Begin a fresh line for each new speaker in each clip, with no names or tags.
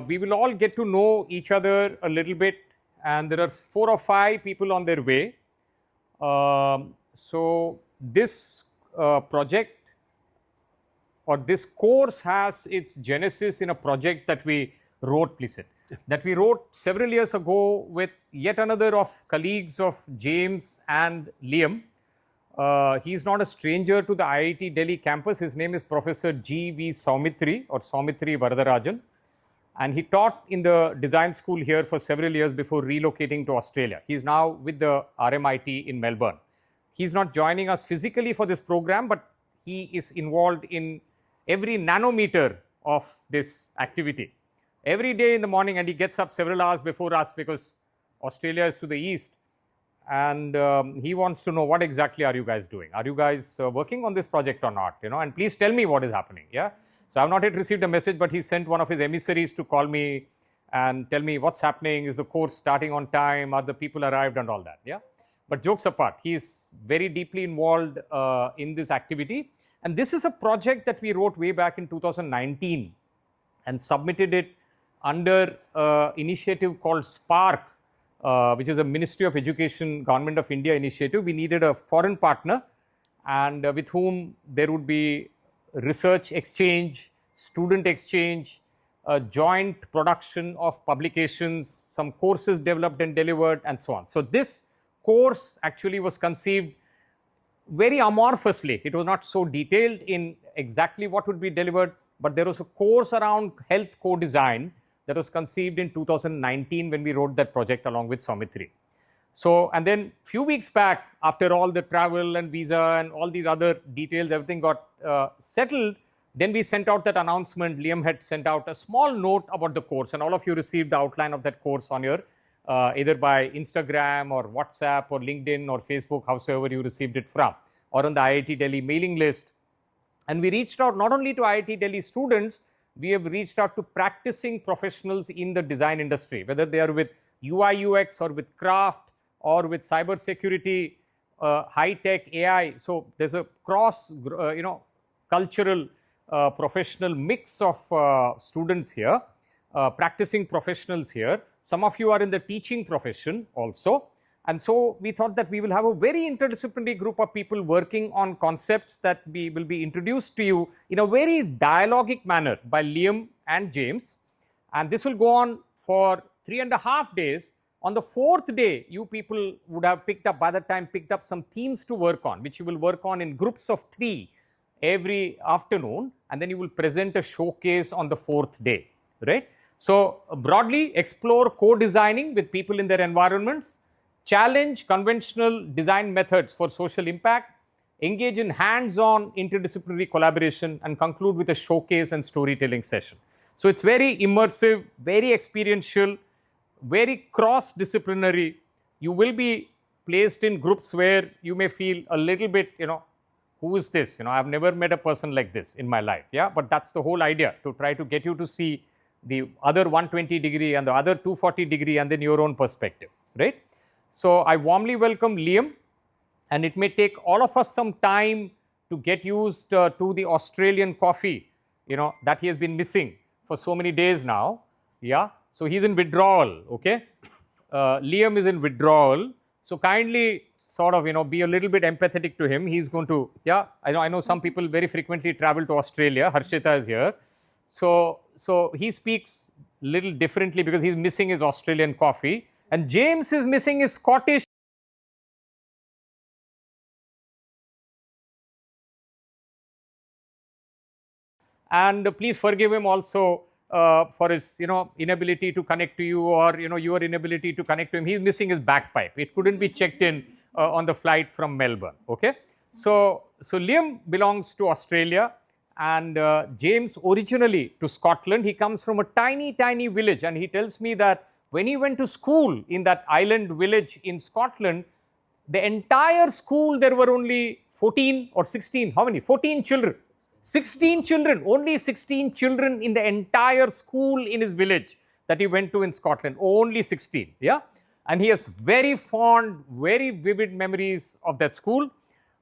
we will all get to know each other a little bit, and there are 4 or 5 people on their way. So this project or this course has its genesis in a project that we wrote, please sit, that we wrote several years ago with yet another of colleagues of James and Liam. He's not a stranger to the IIT Delhi campus. His name is Professor G.V. Saumitri or Saumitri Varadarajan. And he taught in the design school here for several years before relocating to Australia. He's now with the RMIT in Melbourne. He's not joining us physically for this program, but he is involved in every nanometer of this activity. Every day in the morning, and he gets up several hours before us because Australia is to the east. And he wants to know, what exactly are you guys doing? Are you guys working on this project or not? And please tell me what is happening. Yeah. So I've not yet received a message, but he sent one of his emissaries to call me and tell me what's happening. Is the course starting on time? Are the people arrived and all that? Yeah. But jokes apart, he's very deeply involved in this activity. And this is a project that we wrote way back in 2019 and submitted it under an initiative called SPARC, which is a Ministry of Education, Government of India initiative. We needed a foreign partner, and with whom there would be research exchange, student exchange, joint production of publications, some courses developed and delivered, and so on. So this course actually was conceived very amorphously. It was not so detailed in exactly what would be delivered, but there was a course around health co-design that was conceived in 2019 when we wrote that project along with Saumitri. So, and then few weeks back, after all the travel and visa and all these other details, everything got settled, then we sent out that announcement. Liam had sent out a small note about the course, and all of you received the outline of that course on your either by Instagram or WhatsApp or LinkedIn or Facebook, howsoever you received it from, or on the IIT Delhi mailing list. And we reached out not only to IIT Delhi students, we have reached out to practicing professionals in the design industry, whether they are with UI UX or with craft or with cyber security, high tech, AI. So there's a cross, cultural, professional mix of students here, practicing professionals here. Some of you are in the teaching profession also. And so we thought that we will have a very interdisciplinary group of people working on concepts that will be introduced to you in a very dialogic manner by Liam and James. And this will go on for 3.5 days. On the 4th day, you people would have picked up some themes to work on, which you will work on in groups of 3 every afternoon. And then you will present a showcase on the 4th day, right? So broadly, explore co-designing with people in their environments, challenge conventional design methods for social impact, engage in hands-on interdisciplinary collaboration, and conclude with a showcase and storytelling session. So it's very immersive, very experiential, very cross-disciplinary. You will be placed in groups where you may feel a little bit, who is this? I've never met a person like this in my life. Yeah, but that's the whole idea, to try to get you to see the other 120 degree and the other 240 degree and then your own perspective, right? So I warmly welcome Liam, and it may take all of us some time to get used to the Australian coffee, that he has been missing for so many days now. Yeah, so he's in withdrawal. Okay, Liam is in withdrawal. So kindly sort of be a little bit empathetic to him. He's going to I know some people very frequently travel to Australia. Harshita is here. So he speaks a little differently because he's missing his Australian coffee. And James is missing his Scottish. And please forgive him also for his, inability to connect to you, or, your inability to connect to him. He's missing his bagpipe. It couldn't be checked in on the flight from Melbourne. Okay. So Liam belongs to Australia, and James originally to Scotland. He comes from a tiny, tiny village, and he tells me that when he went to school in that island village in Scotland, the entire school, there were only 14 or 16, how many? 14 children. 16 children, only 16 children in the entire school in his village that he went to in Scotland, only 16, yeah? And he has very fond, very vivid memories of that school.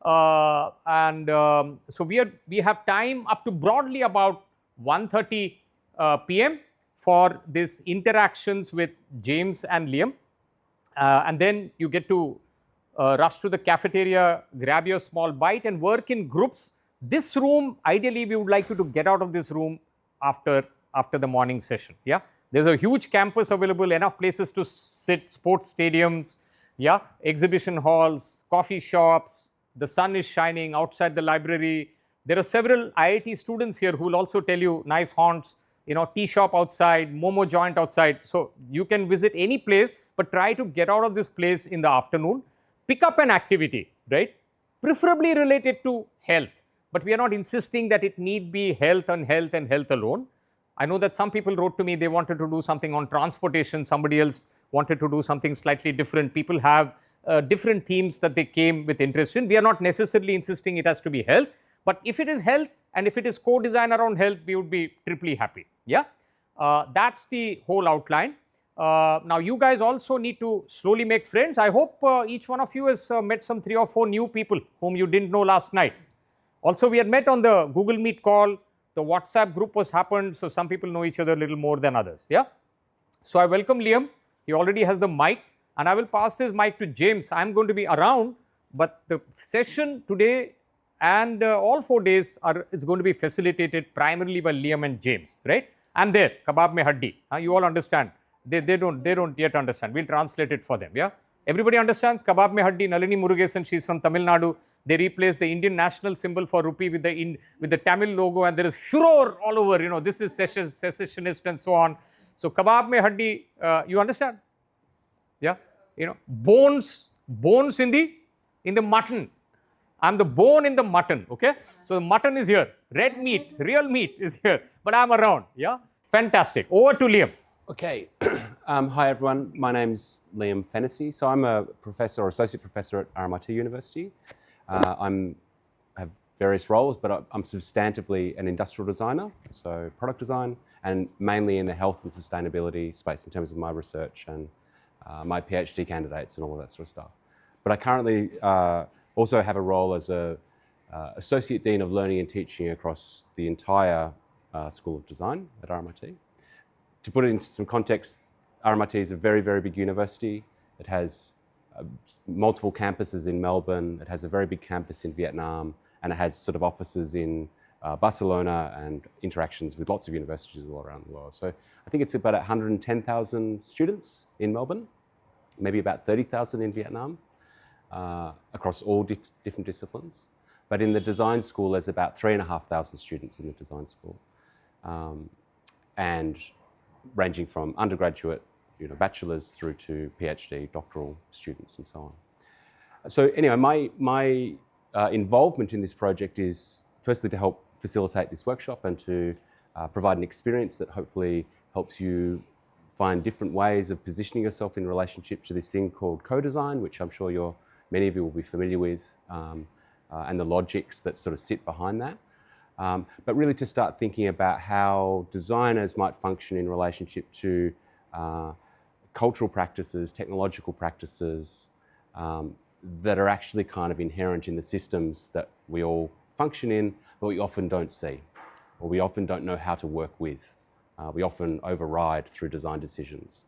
So we have time up to broadly about 1:30 p.m. for this interactions with James and Liam. And then you get to rush to the cafeteria, grab your small bite and work in groups. This room, ideally, we would like you to get out of this room after the morning session. Yeah, there's a huge campus available, enough places to sit, sports stadiums, yeah, exhibition halls, coffee shops. The sun is shining outside the library. There are several IIT students here who will also tell you nice haunts, tea shop outside, momo joint outside. So you can visit any place, but try to get out of this place in the afternoon. Pick up an activity, right? Preferably related to health. But we are not insisting that it need be health and health and health alone. I know that some people wrote to me, they wanted to do something on transportation. Somebody else wanted to do something slightly different. People have different themes that they came with interest in. We are not necessarily insisting it has to be health. But if it is health and if it is co-design around health, we would be triply happy. Yeah, that's the whole outline. Now, you guys also need to slowly make friends. I hope each one of you has met some 3 or 4 new people whom you didn't know last night. Also, we had met on the Google Meet call. The WhatsApp group was happened. So, some people know each other a little more than others. Yeah. So, I welcome Liam. He already has the mic. And I will pass this mic to James. I'm going to be around. But the session today and all 4 days is going to be facilitated primarily by Liam and James. Right? I'm there. Kebab mein haddi. You all understand. They don't yet understand. We'll translate it for them. Yeah. Everybody understands Kebab mein haddi. Nalini Murugesan, she's from Tamil Nadu. They replaced the Indian national symbol for rupee with the Tamil logo, and there is furor all over. This is secessionist and so on. So Kebab mein haddi, you understand? Yeah. Bones in the mutton. I'm the bone in the mutton. Okay. So the mutton is here. Red meat, real meat is here. But I'm around. Yeah. Fantastic. Over to Liam.
Okay. Hi, everyone. My name's Liam Fennessy. So I'm a professor or associate professor at RMIT University. I have various roles, but I'm substantively an industrial designer, so product design, and mainly in the health and sustainability space in terms of my research and my PhD candidates and all of that sort of stuff. But I currently also have a role as a Associate Dean of Learning and Teaching across the entire School of Design at RMIT. To put it into some context, RMIT is a very, very big university. It has multiple campuses in Melbourne. It has a very big campus in Vietnam, and it has sort of offices in Barcelona and interactions with lots of universities all around the world. So I think it's about 110,000 students in Melbourne, maybe about 30,000 in Vietnam, across all different disciplines. But in the design school, there's about 3,500 students in the design school, and ranging from undergraduate, bachelor's through to PhD, doctoral students and so on. So anyway, my involvement in this project is firstly to help facilitate this workshop and to provide an experience that hopefully helps you find different ways of positioning yourself in relationship to this thing called co-design, which I'm sure many of you will be familiar with, and the logics that sort of sit behind that. But really to start thinking about how designers might function in relationship to cultural practices, technological practices that are actually kind of inherent in the systems that we all function in, but we often don't see, or we often don't know how to work with. We often override through design decisions.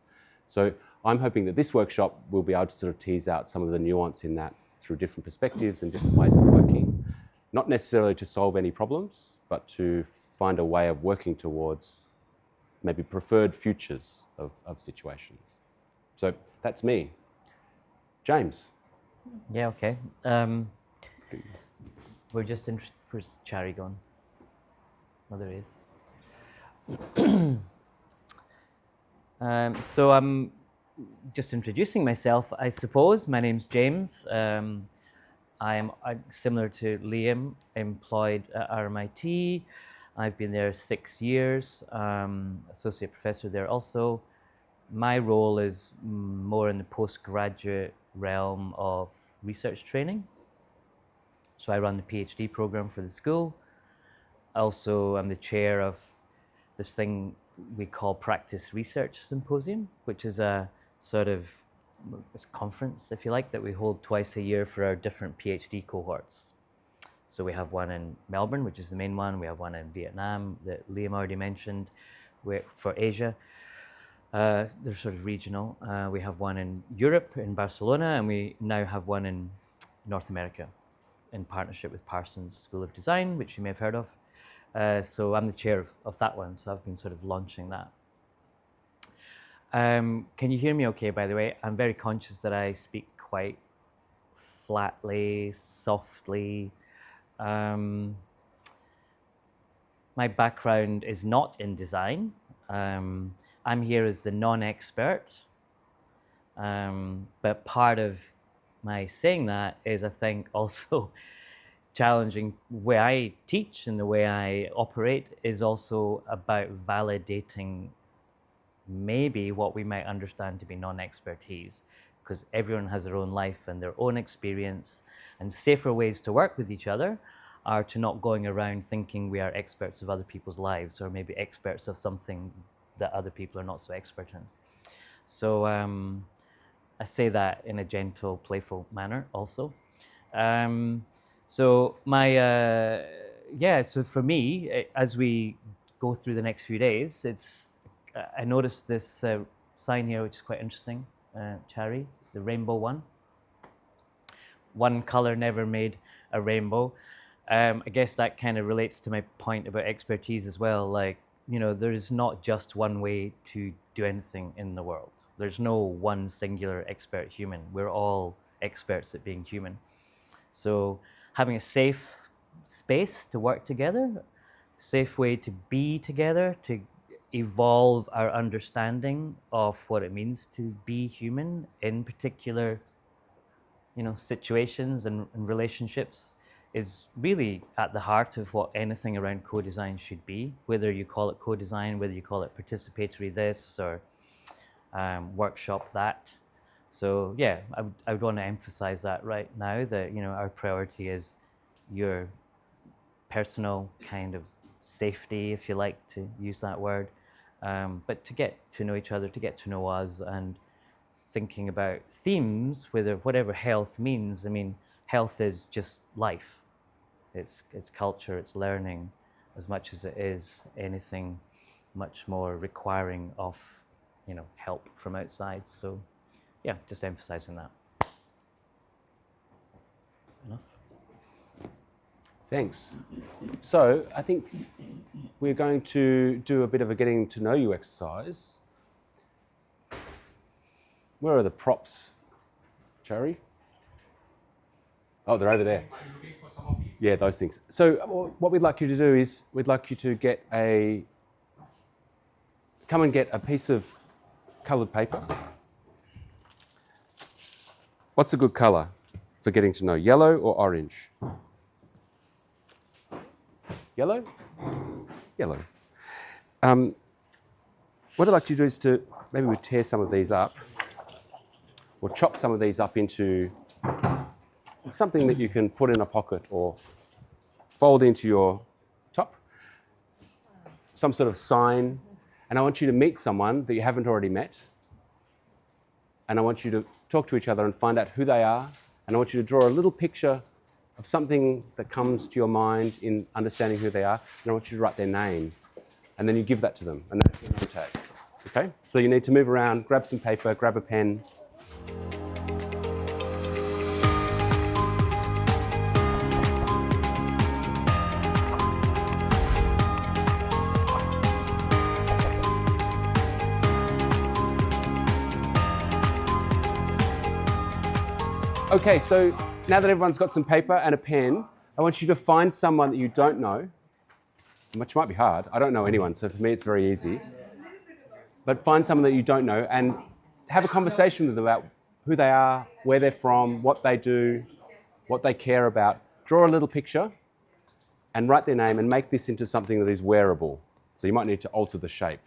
So I'm hoping that this workshop will be able to sort of tease out some of the nuance in that through different perspectives and different ways of working. Not necessarily to solve any problems, but to find a way of working towards maybe preferred futures of situations. So that's me. James.
Yeah, okay. We're just in. Where's Chari gone? Oh, there he is. So I'm just introducing myself, I suppose. My name's James. I'm similar to Liam, employed at RMIT. I've been there 6 years, associate professor there also. My role is more in the postgraduate realm of research training. So I run the PhD program for the school. Also, I'm the chair of this thing we call Practice Research Symposium, which is a sort of conference, if you like, that we hold twice a year for our different PhD cohorts. So we have one in Melbourne, which is the main one. We have one in Vietnam that Liam already mentioned. for Asia. They're sort of regional. We have one in Europe, in Barcelona, and we now have one in North America in partnership with Parsons School of Design, which you may have heard of. So I'm the chair of that one, so I've been sort of launching that. Can you hear me okay, by the way? I'm very conscious that I speak quite flatly, softly. My background is not in design. I'm here as the non-expert. But part of my saying that is, I think, also challenging where I teach and the way I operate is also about validating maybe what we might understand to be non-expertise, because everyone has their own life and their own experience, and safer ways to work with each other are to not going around thinking we are experts of other people's lives, or maybe experts of something that other people are not so expert in. So I say that in a gentle, playful manner also. So so for me, as we go through the next few days, I noticed this sign here, which is quite interesting, Chariar, the rainbow one. One color never made a rainbow. I guess that kind of relates to my point about expertise as well. Like, you know, there is not just one way to do anything in the world. There's no one singular expert human. We're all experts at being human. So having a safe space to work together, safe way to be together, to evolve our understanding of what it means to be human in particular, you know, situations and relationships is really at the heart of what anything around co-design should be, whether you call it co-design, whether you call it participatory this or workshop that. So yeah, I would want to emphasize that right now, that, you know, our priority is your personal kind of safety, if you like to use that word, but to get to know each other, to get to know us, and thinking about themes, whatever health means. I mean, health is just life. It's culture, it's learning, as much as it is anything much more requiring of, you know, help from outside. So yeah, just emphasizing that. Enough.
Thanks. So I think we're going to do a bit of a getting to know you exercise. Where are the props, Chariar? Oh, they're over there. Yeah, those things. So what we'd like you to do is we'd like you to come and get a piece of coloured paper. What's a good colour for getting to know? Yellow or orange? Yellow? Yellow. What I'd like you to do is maybe we tear some of these up, or chop some of these up into something that you can put in a pocket or fold into your top, some sort of sign. And I want you to meet someone that you haven't already met. And I want you to talk to each other and find out who they are. And I want you to draw a little picture of something that comes to your mind in understanding who they are. And I want you to write their name. And then you give that to them. And that's your name tag. Okay? So you need to move around, grab some paper, grab a pen. Okay, so now that everyone's got some paper and a pen, I want you to find someone that you don't know, which might be hard. I don't know anyone, so for me it's very easy. But find someone that you don't know and have a conversation with them about who they are, where they're from, what they do, what they care about. Draw a little picture and write their name and make this into something that is wearable. So you might need to alter the shape.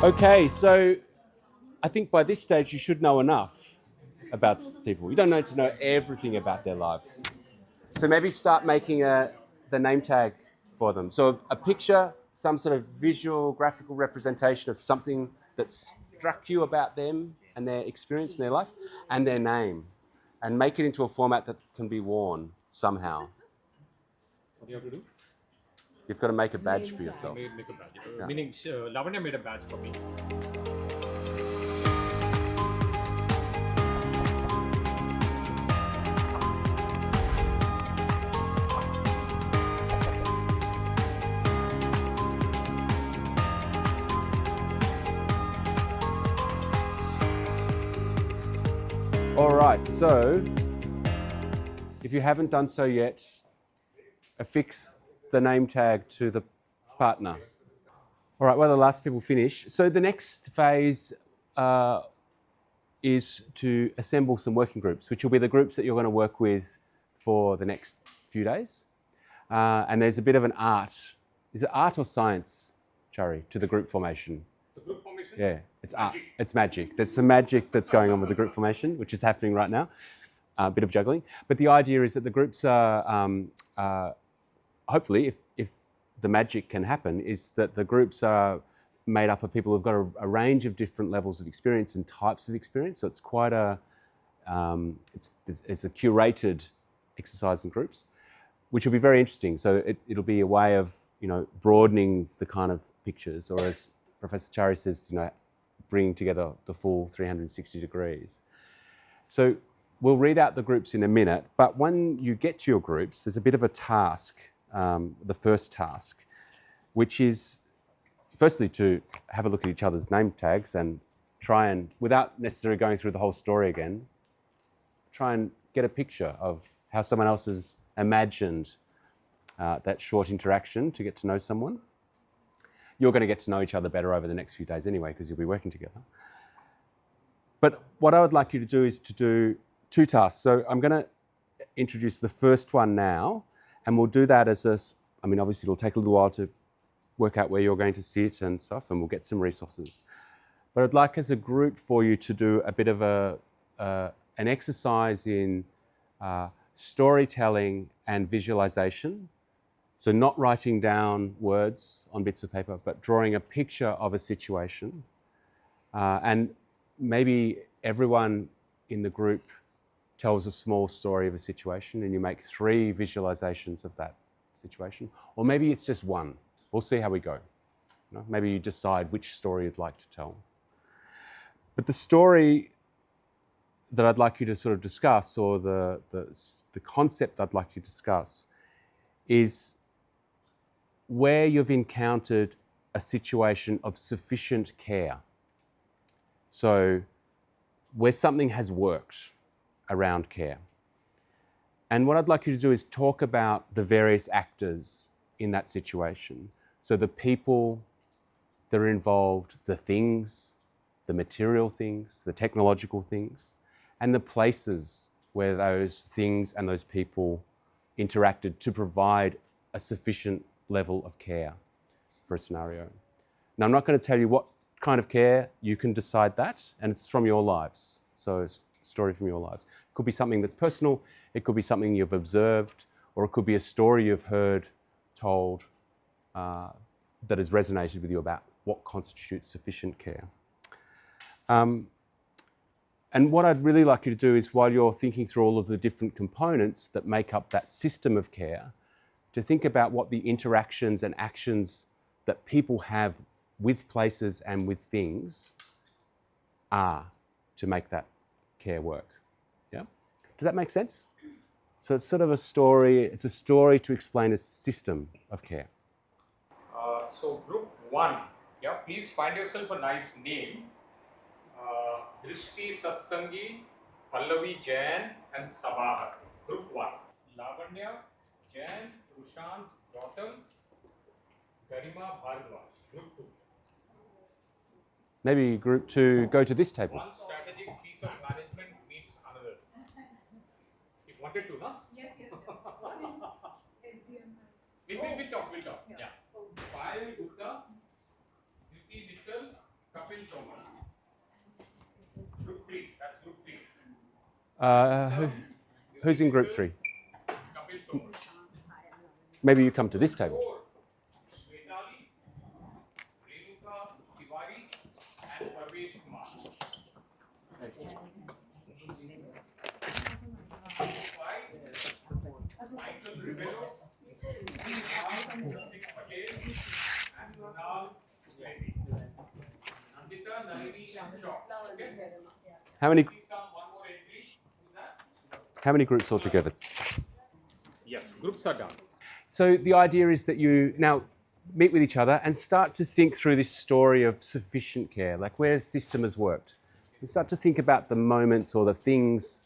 Okay, so I think by this stage you should know enough about people. You don't need to know everything about their lives. So maybe start making the name tag for them. So a picture, some sort of visual, graphical representation of something that struck you about them and their experience in their life, and their name, and make it into a format that can be worn somehow.
What do you have to do?
You've got to make a badge for yourself.
Make a badge. Meaning, Lavanya made a badge for me.
All right, so if you haven't done so yet, affix the name tag to the partner. All right, well, the last people finish. So the next phase is to assemble some working groups, which will be the groups that you're going to work with for the next few days. And there's a bit of an art. Is it art or science, Chari, to the group formation?
The group formation?
Yeah, it's art. It's magic. There's some magic that's going on with the group formation, which is happening right now. A bit of juggling. But the idea is that the groups are, hopefully, if the magic can happen, is that the groups are made up of people who've got a range of different levels of experience and types of experience. So it's quite a, it's a curated exercise in groups, which will be very interesting. So it'll be a way of, broadening the kind of pictures, or as Professor Chari says, bringing together the full 360 degrees. So we'll read out the groups in a minute, but when you get to your groups, there's a bit of a task, the first task, which is firstly to have a look at each other's name tags and try and, without necessarily going through the whole story again, try and get a picture of how someone else has imagined that short interaction to get to know someone. You're going to get to know each other better over the next few days anyway, because you'll be working together. But what I would like you to do is to do two tasks. So I'm going to introduce the first one now, and we'll do that as obviously it'll take a little while to work out where you're going to sit and stuff, and we'll get some resources. But I'd like as a group for you to do a bit of an exercise in storytelling and visualization. So not writing down words on bits of paper, but drawing a picture of a situation. And maybe everyone in the group tells a small story of a situation, and you make 3 visualizations of that situation. Or maybe it's just one. We'll see how we go. Maybe you decide which story you'd like to tell. But the story that I'd like you to sort of discuss, or the concept I'd like you to discuss, is where you've encountered a situation of sufficient care. So where something has worked around care. And what I'd like you to do is talk about the various actors in that situation. So the people that are involved, the things, the material things, the technological things, and the places where those things and those people interacted to provide a sufficient level of care for a scenario. Now, I'm not going to tell you what kind of care. You can decide that, and it's from your lives. So it's a story from your lives. It could be something that's personal, it could be something you've observed, or it could be a story you've heard told that has resonated with you about what constitutes sufficient care. And what I'd really like you to do is, while you're thinking through all of the different components that make up that system of care, to think about what the interactions and actions that people have with places and with things are to make that care work. Yeah? Does that make sense? So it's sort of a story, it's a story to explain a system of care.
So group 1, please find yourself a nice name. Drishti, Satsangi, Pallavi, Jayan, and Sabah. Group 1. Lavanya, Jayan, Prashant, Gautam, Garima, Bhardwaj. Group 2.
Maybe group 2 go to this table.
One strategic piece of management meets another. You wanted to, huh?
Yes.
We'll talk. Yeah. Payal Gupta, Kriti Mittal, Group 3, that's group 3.
Who's in group 3? Maybe you come to this table.
Shwetali, Renuka, Tiwari, and Parvesh Kumar. 5, Michael Rivero, Six Patel, and Ronald Levy. Nandita, Nalini, and Shaw. Okay?
How many
See some one more entry. Who's that?
how many groups altogether?
Yes, groups are done.
So the idea is that you now meet with each other and start to think through this story of sufficient care, like where the system has worked. And start to think about the moments or the things,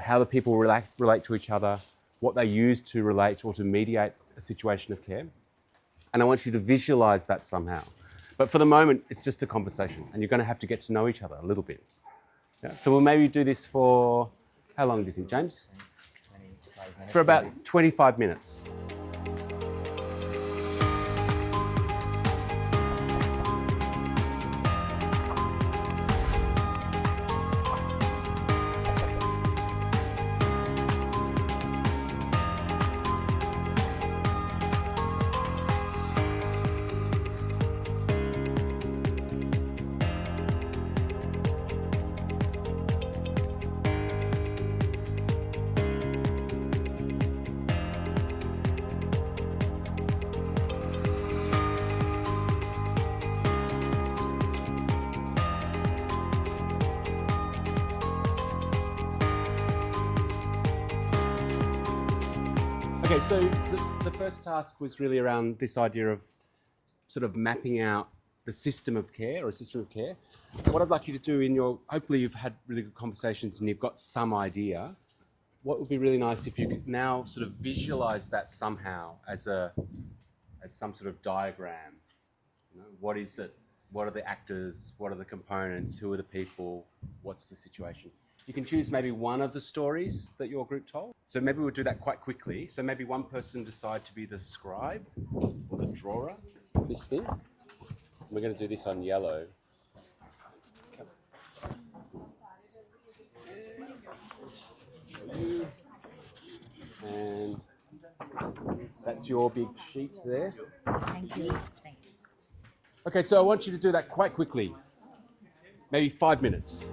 how the people relate to each other, what they use to relate or to mediate a situation of care. And I want you to visualize that somehow. But for the moment, it's just a conversation and you're going to have to get to know each other a little bit. Yeah? So we'll maybe do this for, how long do you think, James?
25 minutes.
For about 25 minutes. Okay, so the first task was really around this idea of sort of mapping out the system of care or a system of care. What I'd like you to do in your, hopefully you've had really good conversations and you've got some idea. What would be really nice if you could now sort of visualize that somehow as some sort of diagram. You know, what is it? What are the actors? What are the components? Who are the people? What's the situation? You can choose maybe one of the stories that your group told. So maybe we'll do that quite quickly. So maybe one person decide to be the scribe or the drawer of this thing. We're going to do this on yellow. And that's your big sheets there.
Thank you. Thank you.
Okay, so I want you to do that quite quickly. Maybe 5 minutes.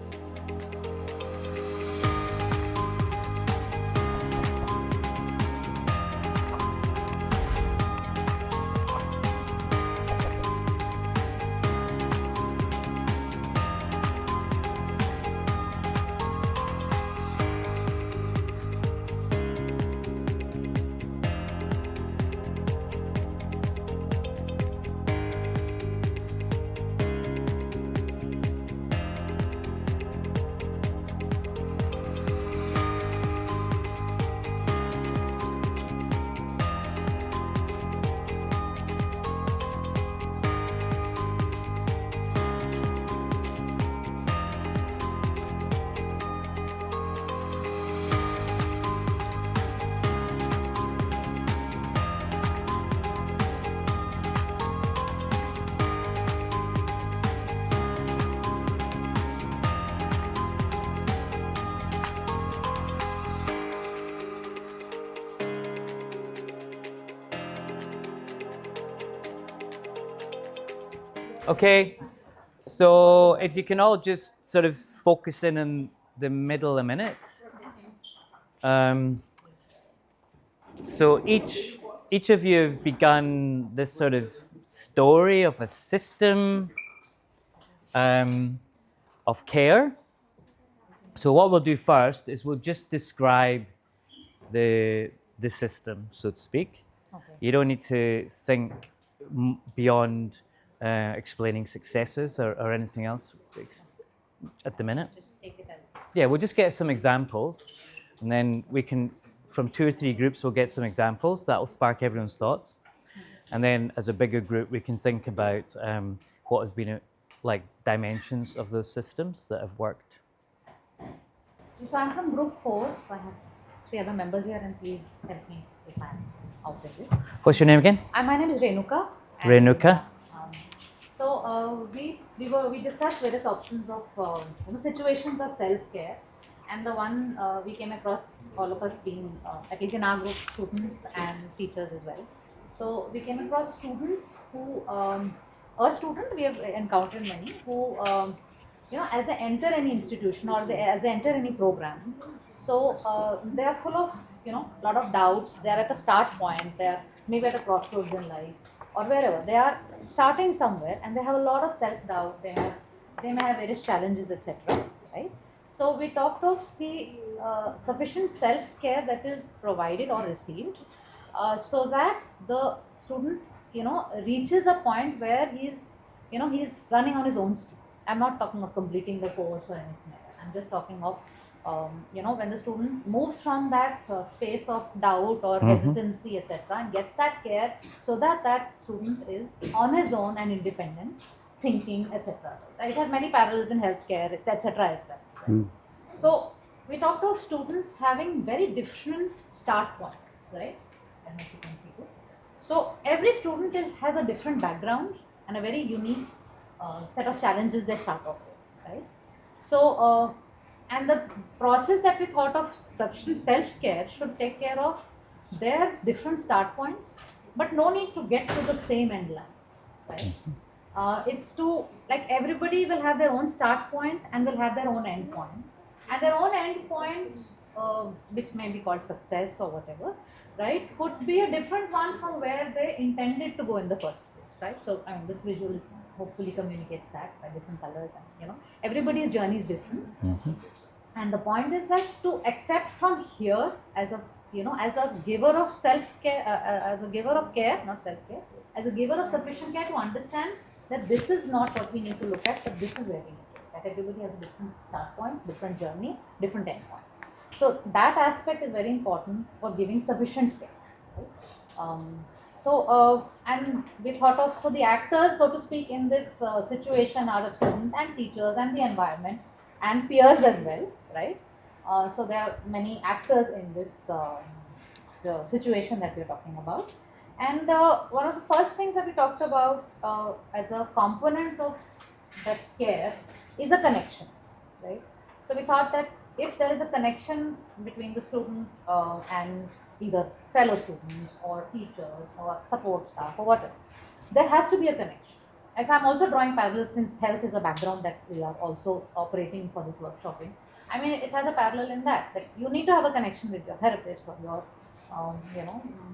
Okay, so if you can all just sort of focus in on the middle a minute. So each of you have begun this sort of story of a system of care. So what we'll do first is we'll just describe the system, so to speak.
Okay.
You don't need to think beyond explaining successes or anything else at the minute.
Just take it as.
Yeah, we'll just get some examples, and then we can, from 2 or 3 groups, we'll get some examples that'll spark everyone's thoughts, and then as a bigger group, we can think about what has been like dimensions of those systems that have worked.
So I'm from group 4. So I have 3 other members here, and please help me if I'm out of this.
What's your name again?
My name is Renuka. and,
Renuka.
So we discussed various options of situations of self-care, and the one we came across, all of us being at least in our group, students and teachers as well. So we came across students who a student we have encountered many who as they enter any institution or as they enter any program, so they are full of a lot of doubts. They are at a start point. They are maybe at a crossroads in life or wherever they are starting somewhere, and they have a lot of self-doubt. They may have various challenges, etc. Right. So we talked of the sufficient self-care that is provided or received, so that the student reaches a point where he's running on his own steam. I'm not talking of completing the course or anything like that. I'm just talking of when the student moves from that space of doubt or hesitancy, etc., and gets that care, so that that student is on his own and independent, thinking, etc. It has many parallels in healthcare, etc. as well. So we talked of students having very different start points, right? I don't know if you can see this. So every student has a different background and a very unique set of challenges they start off with, right? So, and the process that we thought of sufficient self-care should take care of their different start points, but no need to get to the same end line, right? It's to, like, everybody will have their own start point and will have their own end point. And their own end point, which may be called success or whatever, right, could be a different one from where they intended to go in the first place, right? So, I mean, this visual hopefully communicates that by different colors, and everybody's journey is different. And the point is that to accept from here as a giver of self-care, as a giver of care, not self-care, as a giver of sufficient care, to understand that this is not what we need to look at, but this is where we need to look at. Everybody has a different start point, different journey, different end point. So that aspect is very important for giving sufficient care. Right? And we thought of, so the actors, so to speak, in this situation are the student and teachers and the environment and peers as well, right? So there are many actors in this situation that we're talking about. And one of the first things that we talked about as a component of that care is a connection, right? So we thought that if there is a connection between the student and either fellow students or teachers or support staff or whatever, there has to be a connection. If I'm also drawing parallels, since health is a background that we are also operating for this workshop in, I mean, it has a parallel in that you need to have a connection with your therapist or your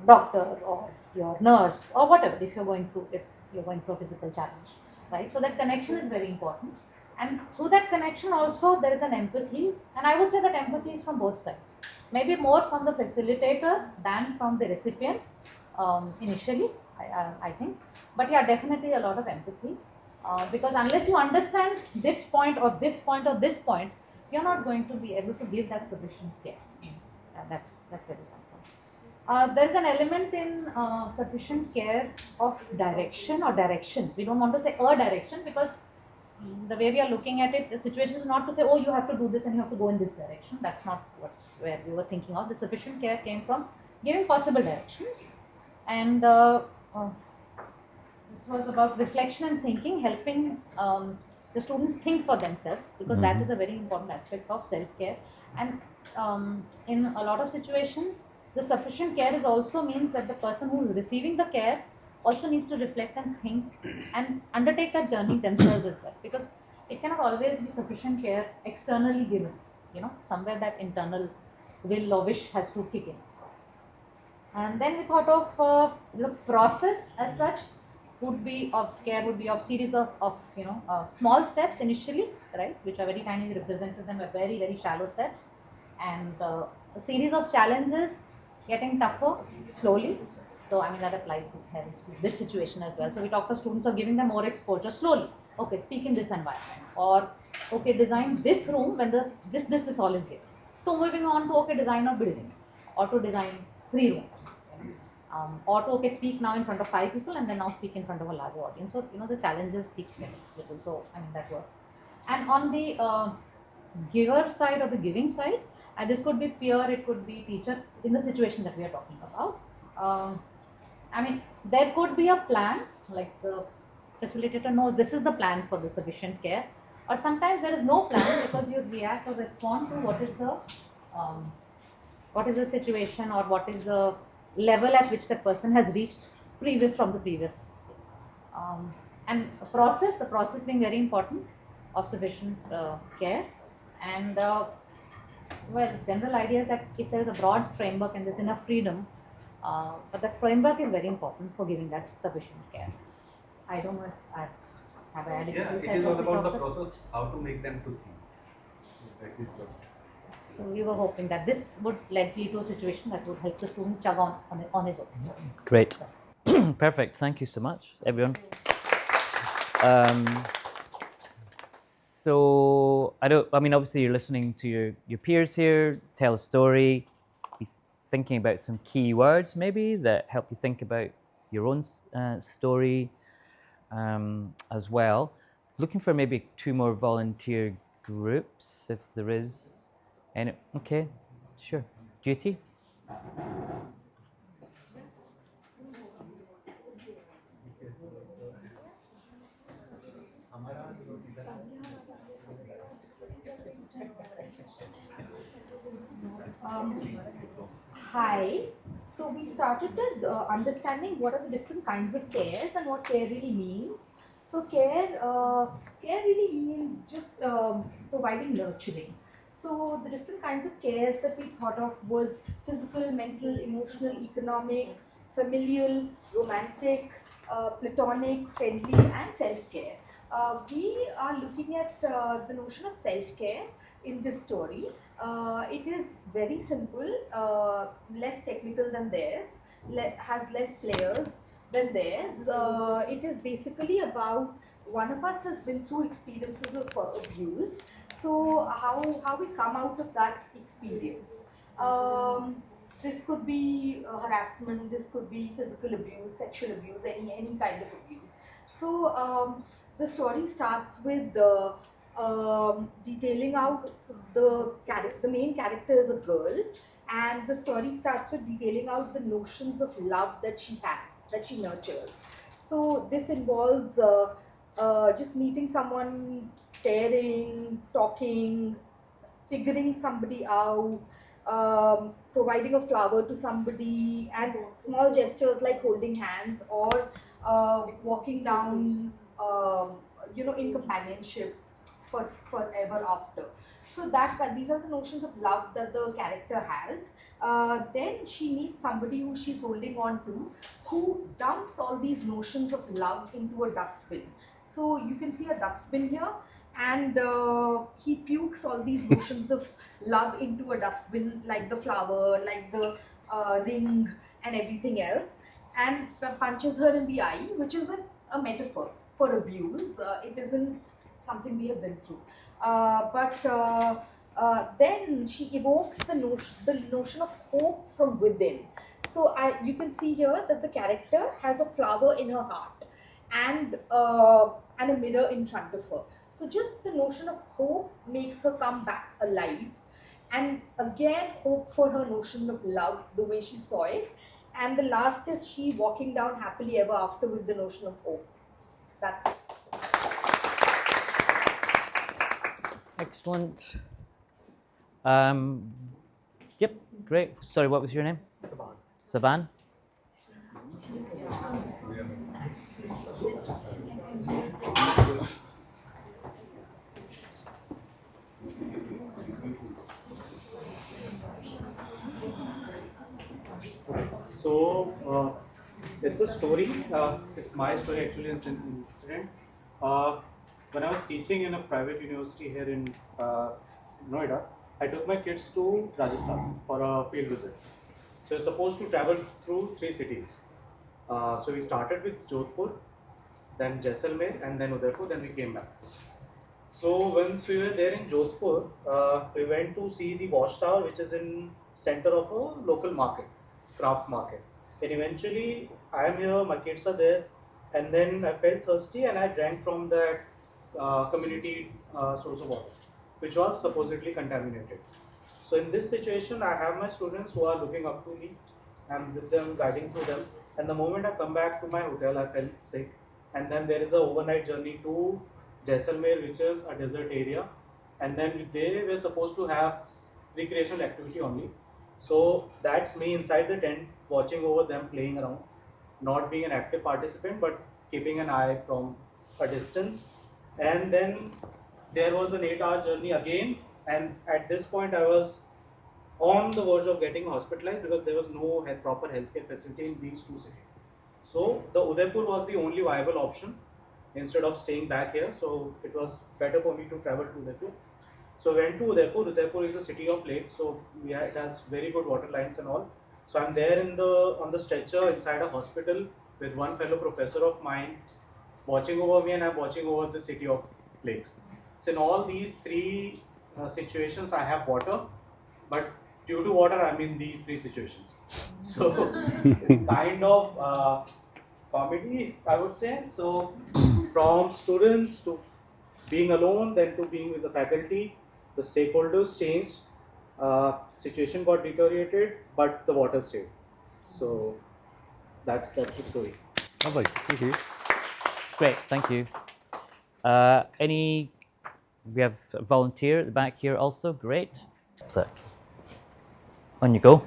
doctor or your nurse or whatever, if you're going through a physical challenge, right? So that connection is very important, and through that connection also there is an empathy, and I would say that empathy is from both sides, maybe more from the facilitator than from the recipient initially, I think, but yeah, definitely a lot of empathy, because unless you understand this point or this point or this point, you're not going to be able to give that sufficient care. That's where we come from. There's an element in sufficient care of direction or directions. We don't want to say a direction, because the way we are looking at it, the situation is not to say, oh, you have to do this and you have to go in this direction. That's not where we were thinking of. The sufficient care came from giving possible directions. And this was about reflection and thinking, helping the students think for themselves, because that is a very important aspect of self-care. And in a lot of situations, the sufficient care is also means that the person who is receiving the care also needs to reflect and think and undertake that journey themselves as well, because it cannot always be sufficient care externally given. Somewhere that internal will or wish has to kick in. And then we thought of the process as such would be of series of small steps initially, right, which are very tiny. We represented them as very, very shallow steps, and a series of challenges getting tougher slowly. So I mean, that applies to this situation as well. So we talked to students of giving them more exposure slowly. Okay, speak in this environment, or okay, design this room when this all is given. So moving on to, okay, design a building, or to design 3 rooms, or to, okay, speak now in front of 5 people and then now speak in front of a larger audience. So the challenges keep getting little. So I mean, that works. And on the giver side or the giving side, and this could be peer, it could be teacher in the situation that we are talking about. I mean, there could be a plan, like the facilitator knows this is the plan for the sufficient care, or sometimes there is no plan because you react or respond to what is the situation or what is the level at which that person has reached from the previous. And the process being very important of sufficient care. And well, general idea is that if there is a broad framework and there's enough freedom, but the framework is very important for giving that sufficient care. I don't know if I have adequately
Yeah, it
said
is all
what we
about the
talked about.
process, how to make them to think. So that is what.
So we were hoping that this would lead to a situation that would help the student chug on his own.
Great. Perfect. Thank you so much, everyone. So I mean, obviously you're listening to your peers here tell a story, be thinking about some key words maybe that help you think about your own story as well. Looking for maybe 2 more volunteer groups if there is any. Okay, sure. Duty?
Hi. So we started with understanding what are the different kinds of cares and what care really means. So care really means just providing nurturing. So the different kinds of cares that we thought of was physical, mental, emotional, economic, familial, romantic, platonic, friendly, and self-care. We are looking at the notion of self-care in this story. It is very simple, less technical than theirs, has less players than theirs. It is basically about one of us has been through experiences of abuse. So how we come out of that experience. This could be harassment, this could be physical abuse, sexual abuse, any kind of abuse. So the story starts with detailing out the main character is a girl, and the story starts with detailing out the notions of love that she has, that she nurtures. So this involves just meeting someone, staring, talking, figuring somebody out, providing a flower to somebody, and small gestures like holding hands or walking down, in companionship forever after. So these are the notions of love that the character has. Then she meets somebody who she's holding on to, who dumps all these notions of love into a dustbin. So you can see a dustbin here, and he pukes all these notions of love into a dustbin, like the flower, like the ring, and everything else, and punches her in the eye, which is a metaphor for abuse. It isn't something we have been through. Then she evokes the notion of hope from within. So you can see here that the character has a flower in her heart and a mirror in front of her. So just the notion of hope makes her come back alive. And again, hope for her notion of love, the way she saw it. And the last is she walking down happily ever after with the notion of hope. That's it.
Excellent. Yep, great. Sorry, what was your name?
Saban.
Saban?
So it's a story. It's my story actually. It's an incident. When I was teaching in a private university here in Noida, I took my kids to Rajasthan for a field visit. So you're supposed to travel through 3 cities. So we started with Jodhpur, then Jaisalmer, and then Udaipur. Then we came back. So once we were there in Jodhpur, we went to see the watchtower, which is in center of a local market, craft market. And eventually, I am here, my kids are there, and then I felt thirsty and I drank from that community source of water, which was supposedly contaminated. So in this situation, I have my students who are looking up to me. I'm with them, guiding through them. And the moment I come back to my hotel, I felt sick. and then there is a overnight journey to Jaisalmer, which is a desert area, and then they were supposed to have recreational activity only. So that's me inside the tent watching over them playing around, not being an active participant but keeping an eye from a distance. And then there was an 8-hour journey again, and at this point I was on the verge of getting hospitalized because there was no proper healthcare facility in these two cities. So the Udaipur was the only viable option instead of staying back here. So it was better for me to travel to Udaipur. So I went to Udaipur. Udaipur is a city of lakes, so it has very good water lines and all. So I'm there on the stretcher inside a hospital with one fellow professor of mine watching over me, and I'm watching over the city of lakes. So in all these three situations, I have water, but due to water, I'm in these three situations. So it's kind of comedy, I would say. So from students to being alone, then to being with the faculty, the stakeholders changed. Situation got deteriorated, but the water stayed. So that's the story.
Lovely, thank you.
Great, thank you. We have a volunteer at the back here also. Great. So, on you go.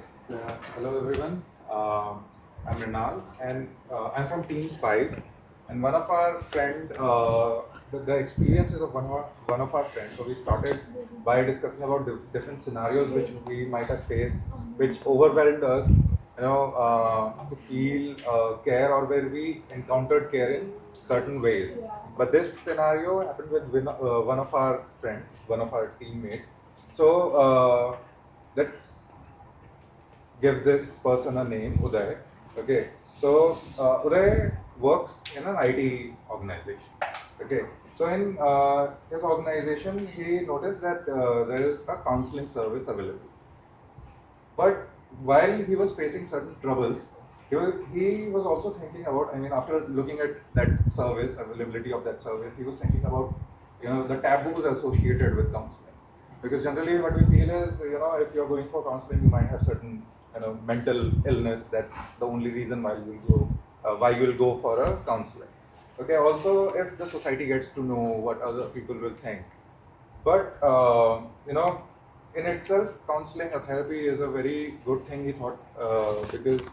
Hello everyone, I'm Renal and I'm from Team 5, and one of our friend, the experiences of one of our friends, so we started by discussing about different scenarios which we might have faced, which overwhelmed us, to feel care, or where we encountered care in certain ways. But this scenario happened with one of our friend, one of our teammate. So let's give this person a name, Uday. Okay, so Uday works in an IT organization. Okay, so in his organization, he noticed that there is a counseling service available. But while he was facing certain troubles, he was also thinking about, after looking at that service, availability of that service, he was thinking about, the taboos associated with counseling. Because generally what we feel is, if you're going for counseling, you might have certain, mental illness. That's the only reason why you'll go for a counseling. Okay, also if the society gets to know what other people will think. But, in itself, counseling or therapy is a very good thing, he thought, because,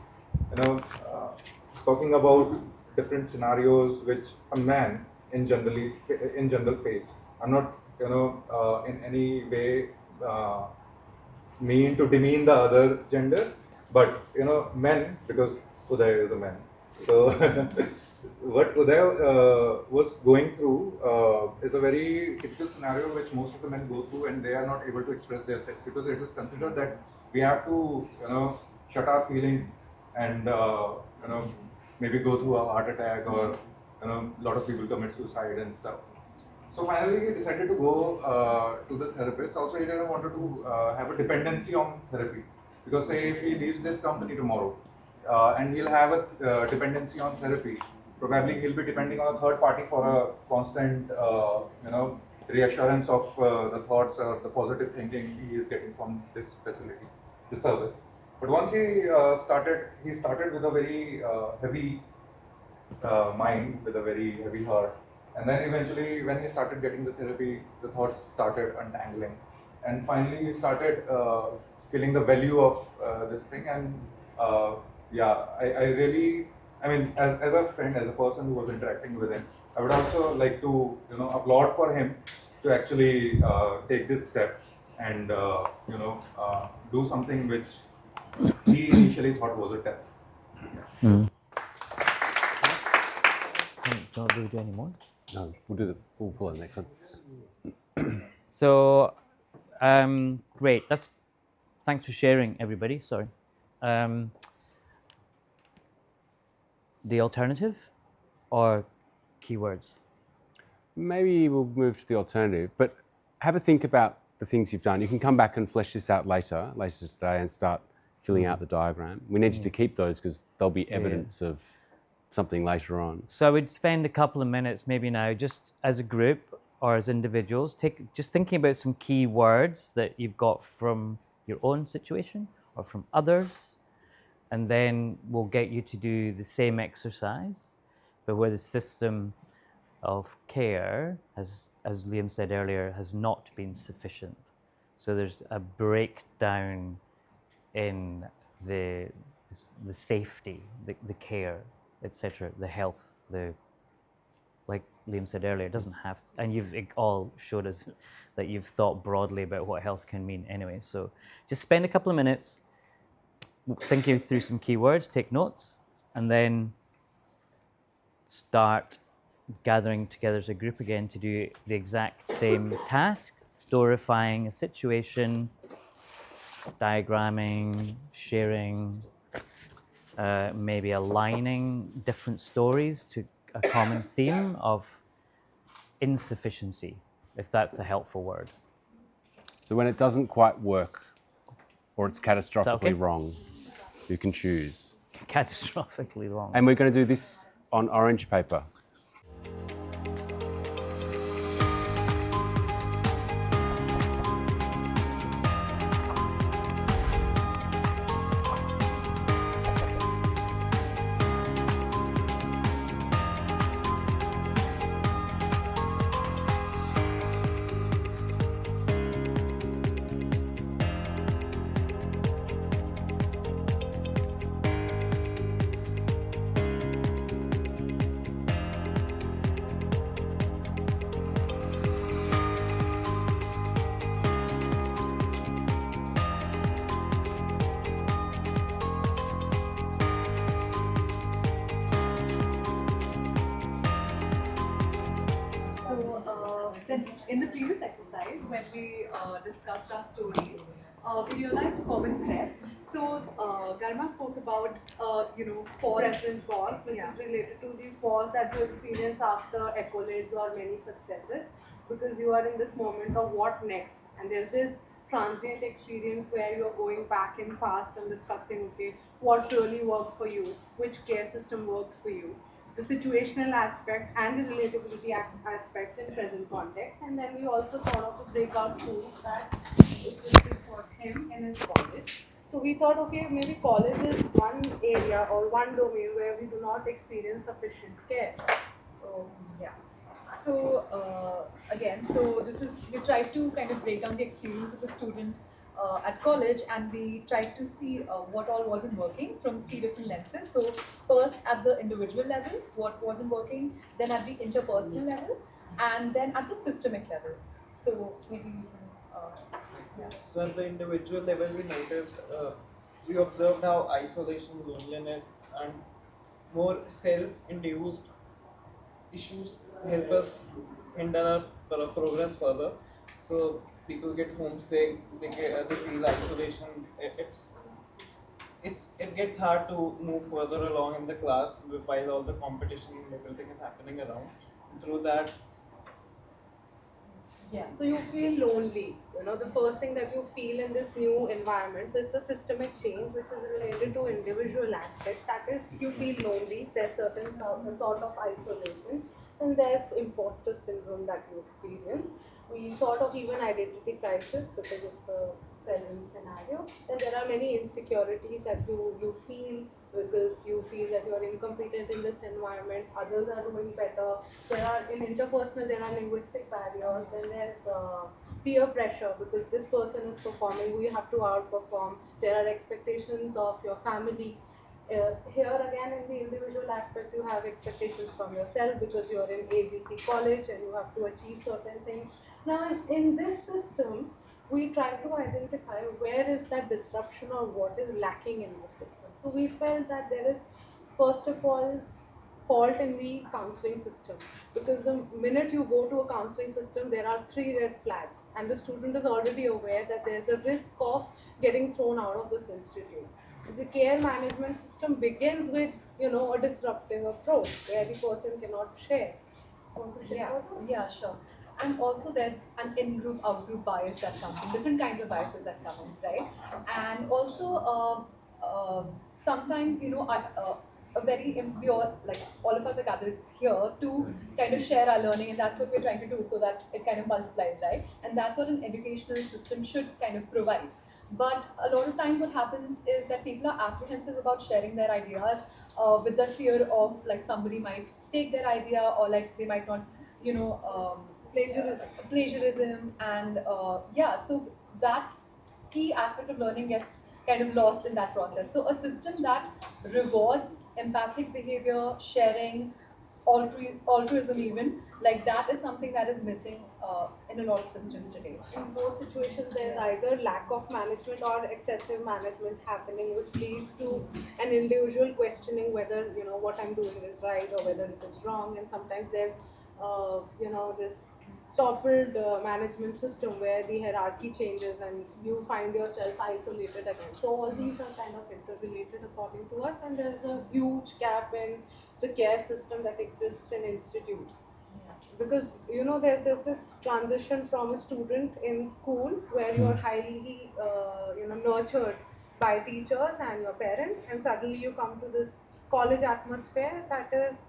talking about different scenarios which a man in general face. I'm not, in any way mean to demean the other genders, but men, because Uday is a man. So what Uday was going through is a very typical scenario which most of the men go through, and they are not able to express their self, because it is considered that we have to shut our feelings and maybe go through a heart attack, or a lot of people commit suicide and stuff. So finally, he decided to go to the therapist. Also, he didn't want to have a dependency on therapy, because say if he leaves this company tomorrow and he'll have a dependency on therapy, probably he'll be depending on a third party for a constant, reassurance of the thoughts or the positive thinking he is getting from this facility, this service. But once he started with a very heavy mind, with a very heavy heart. And then eventually, when he started getting the therapy, the thoughts started untangling. And finally, he started feeling the value of this thing. And I really, as a friend, as a person who was interacting with him, I would also like to, applaud for him to actually take this step and, do something which he initially thought was a test.
Don't we do any more?
No, we'll pull the next one.
So, great. Thanks for sharing, everybody. Sorry. The alternative or keywords?
Maybe we'll move to the alternative, but have a think about the things you've done. You can come back and flesh this out later today, and start filling out the diagram. We need you to keep those because there'll be evidence of something later on.
So I would spend a couple of minutes maybe now, just as a group or as individuals, just thinking about some key words that you've got from your own situation or from others, and then we'll get you to do the same exercise. but where the system of care has, as Liam said earlier, has not been sufficient. So there's a breakdown in the safety, the care, etc., the health, like Liam said earlier, it doesn't have to, and you've all showed us that you've thought broadly about what health can mean anyway. So just spend a couple of minutes thinking through some keywords, take notes, and then start gathering together as a group again to do the exact same task, storifying a situation, diagramming, sharing, maybe aligning different stories to a common theme of insufficiency, if that's a helpful word.
So when it doesn't quite work, or it's catastrophically
okay?
wrong, you can choose.
Catastrophically wrong.
And we're going to do this on orange paper.
Then in the previous exercise, when we discussed our stories, we realized a common thread. So Garma spoke about, pause.
Present pause, which is related to the pause that you experience after accolades or many successes, because you are in this moment of what next, and there's this transient experience where you are going back in past and discussing, okay, what really worked for you, which care system worked for you, the situational aspect and the relatability aspect in present context. And then we also thought of to break out tools that it will be for him in his college. So we thought, okay, maybe college is one area or one domain where we do not experience sufficient care.
So yeah. So again, so this is, we tried to kind of break down the experience of the student at college, and we tried to see what all wasn't working from 3 different lenses. So first at the individual level, what wasn't working, then at the interpersonal level, and then at the systemic level. So maybe you can, yeah.
So at the individual level, we noticed, we observed how isolation, loneliness, and more self-induced issues help us hinder our progress further. So people get homesick, they feel isolation. It gets hard to move further along in the class while all the competition and everything is happening around. And through that,
Yeah.
So you feel lonely, the first thing that you feel in this new environment. So it's a systemic change which is related to individual aspects. That is, you feel lonely, there's certain sort of isolation, and there's imposter syndrome that you experience. We sort of even identity crisis because it's a present scenario. Then there are many insecurities that you feel because you feel that you are incompetent in this environment, others are doing better. There are, in interpersonal, there are linguistic barriers, and there's peer pressure because this person is performing, we have to outperform. There are expectations of your family. Here again, in the individual aspect, you have expectations from yourself because you are in ABC college and you have to achieve certain things. Now, in this system, we try to identify where is that disruption or what is lacking in the system. So we felt that there is, first of all, fault in the counseling system, because the minute you go to a counseling system, there are 3 red flags, and the student is already aware that there is a risk of getting thrown out of this institute. So the care management system begins with, a disruptive approach where the person cannot share.
Yeah, sure. And also there's an in-group, out-group bias that comes in, different kinds of biases that come in, right? And also sometimes, we all, like all of us are gathered here to kind of share our learning, and that's what we're trying to do so that it kind of multiplies, right? And that's what an educational system should kind of provide. But a lot of times what happens is that people are apprehensive about sharing their ideas with the fear of like somebody might take their idea, or like they might not, plagiarism, and yeah, so that key aspect of learning gets kind of lost in that process. So a system that rewards empathic behavior, sharing, altruism even, like that is something that is missing in a lot of systems today.
In both situations, there is either lack of management or excessive management happening, which leads to an individual questioning whether what I'm doing is right or whether it is wrong. And sometimes there's this toppled management system where the hierarchy changes and you find yourself isolated again. So all these are kind of interrelated according to us, and there's a huge gap in the care system that exists in institutes, because there's this transition from a student in school where you're highly nurtured by teachers and your parents, and suddenly you come to this college atmosphere that is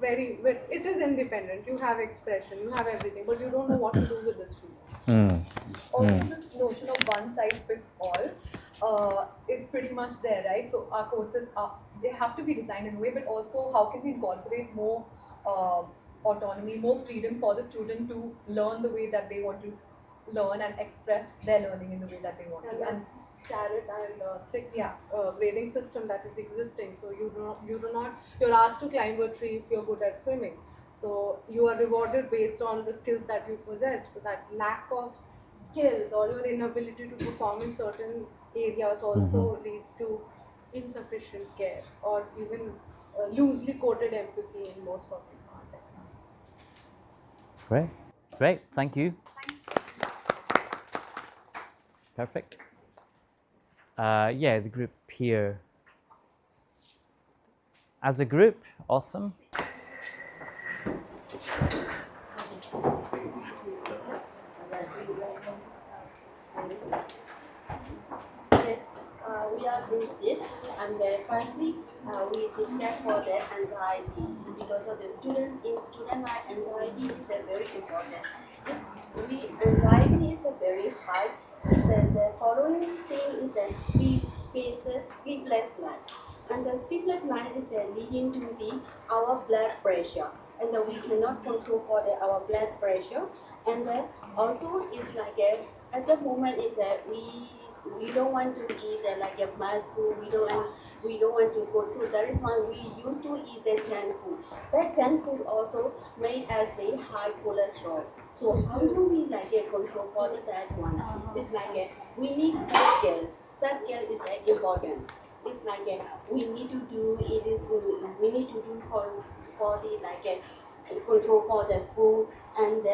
it is independent. You have expression, you have everything, but you don't know what to do with this freedom.
Also, this notion of one size fits all is pretty much there, right? So our courses they have to be designed in a way, but also how can we incorporate more autonomy, more freedom for the student to learn the way that they want to learn and express their learning in the way that they want to. And
Carrot and stick grading system that is existing. So you're asked to climb a tree if you're good at swimming. So you are rewarded based on the skills that you possess. So that lack of skills or your inability to perform in certain areas also leads to insufficient care or even loosely quoted empathy in most of these contexts.
Great, thank you. Perfect. Yeah, the group here. As a group, awesome.
Yes, we are lucid, and firstly, we discuss for the anxiety, because of the student life. Anxiety is a very important. Anxiety is a very high. Is that the following thing is that we face the sleepless night, and the sleepless night is leading to our blood pressure, and we cannot control for our blood pressure, and then also it's like at the moment is that we don't want to eat like a fast food. We don't want to cook. So that is why we used to eat the junk food. That junk food also made us the high cholesterol. So how do we control for that one? It's we need self care. Self care is important. It's we need to do it is we need to do for the control for the food, and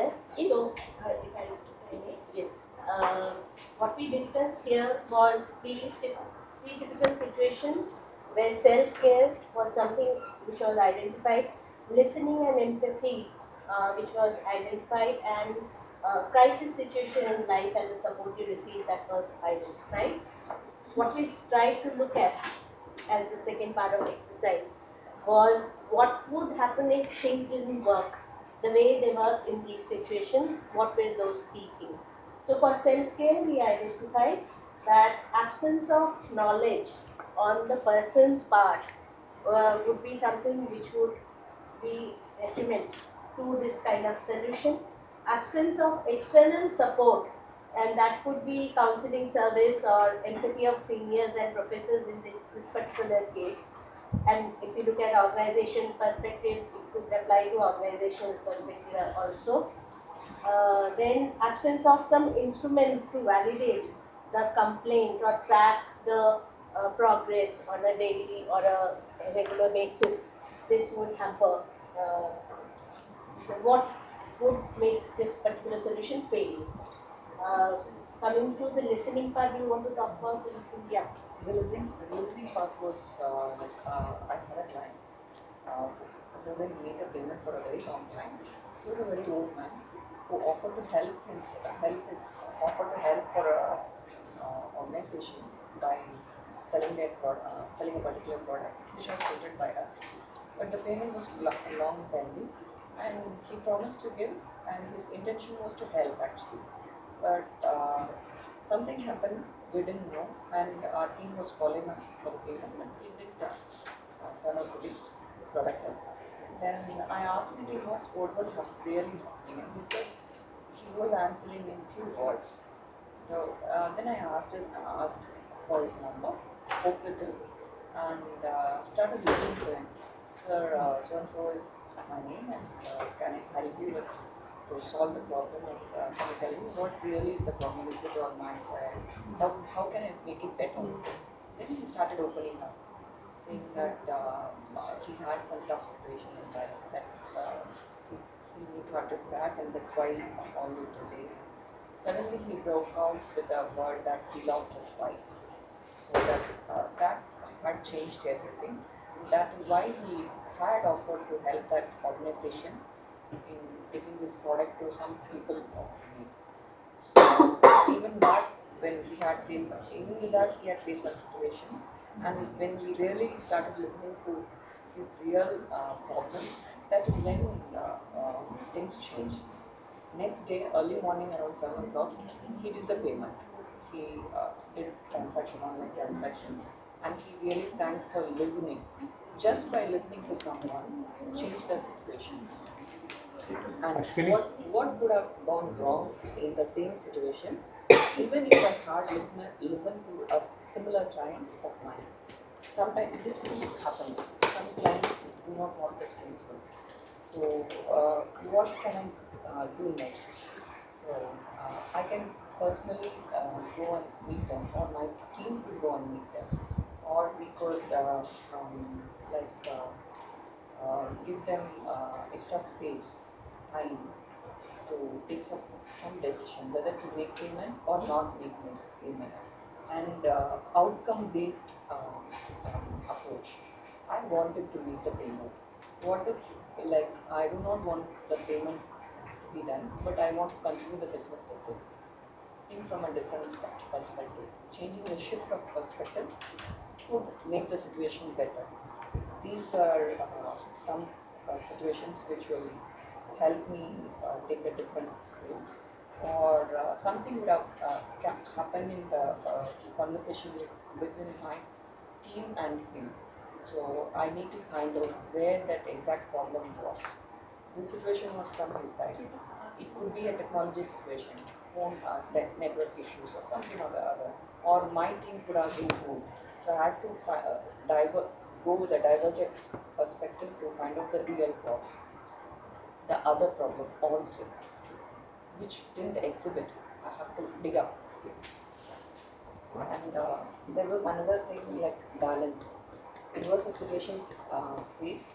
yes. What we discussed here was three different situations where self-care was something which was identified, listening and empathy which was identified, and crisis situation in life and the support you receive, that was identified. What we tried to look at as the second part of exercise was what would happen if things didn't work the way they were in this situation. What were those key things? So for self-care, we identified that absence of knowledge on the person's part would be something which would be detriment to this kind of solution. Absence of external support, and that could be counseling service or empathy of seniors and professors in this particular case. And if you look at organization perspective, it could apply to organizational perspective also. Then absence of some instrument to validate the complaint or track the progress on a daily or a regular basis. This would hamper what would make this particular solution fail. Coming to the listening part, do you want to talk about the listening?
Yeah, the listening part was I had a client who didn't make a payment for a very long time. He was a very old man who offered to offered to help for a organization by selling selling a particular product which was quoted by us. But the payment was long pending, and he promised to give, and his intention was to help actually. But something happened we didn't know, and our team was calling up for the payment, but it didn't turn out to be productive. Then I asked him what was really happening, and he said he was answering in few words. So then I asked for his number, spoke with him, and started listening to him. Sir, so and so is my name, and can I help you with to solve the problem? Or can you tell me what really is the problem? Is it on my side? How can I make it better? Then he started opening up, saying that he had some tough situation in life that he need to address that, and that's why all this delay. Suddenly he broke out with a word that he lost his wife. So that had changed everything. That is why he had offered to help that organization in taking this product to some people of need. So even that, when he had faced, even with that he had faced some situations, and when we really started listening to his real problem, that is when things changed. Next day, early morning around 7 o'clock, he did the payment. He did transaction, online transaction, and he really thanked for listening. Just by listening to someone, changed the situation. And
Actually-
what could have gone wrong in the same situation, even if I had listened to a similar client of mine. Sometimes this happens. Some clients do not want us to listen. So what can I do next? So I can personally go and meet them, or my team could go and meet them, or we could give them extra space, time to take some decision whether to make payment or not make payment, and outcome-based approach. I wanted to make the payment. What if, like, I do not want the payment to be done, but I want to continue the business with it? Think from a different perspective. Changing the shift of perspective would make the situation better. These are some situations which will help me take a different route, or something would have happened in the conversation between my team and him. So I need to find out where that exact problem was. This situation was from his side. It could be a technology situation, phone network issues, or something or the other. Or my team could have been moved. So I had to go with a divergent perspective to find out the real problem. The other problem also, which didn't exhibit. I have to dig up. And there was another thing like balance. It was a situation faced,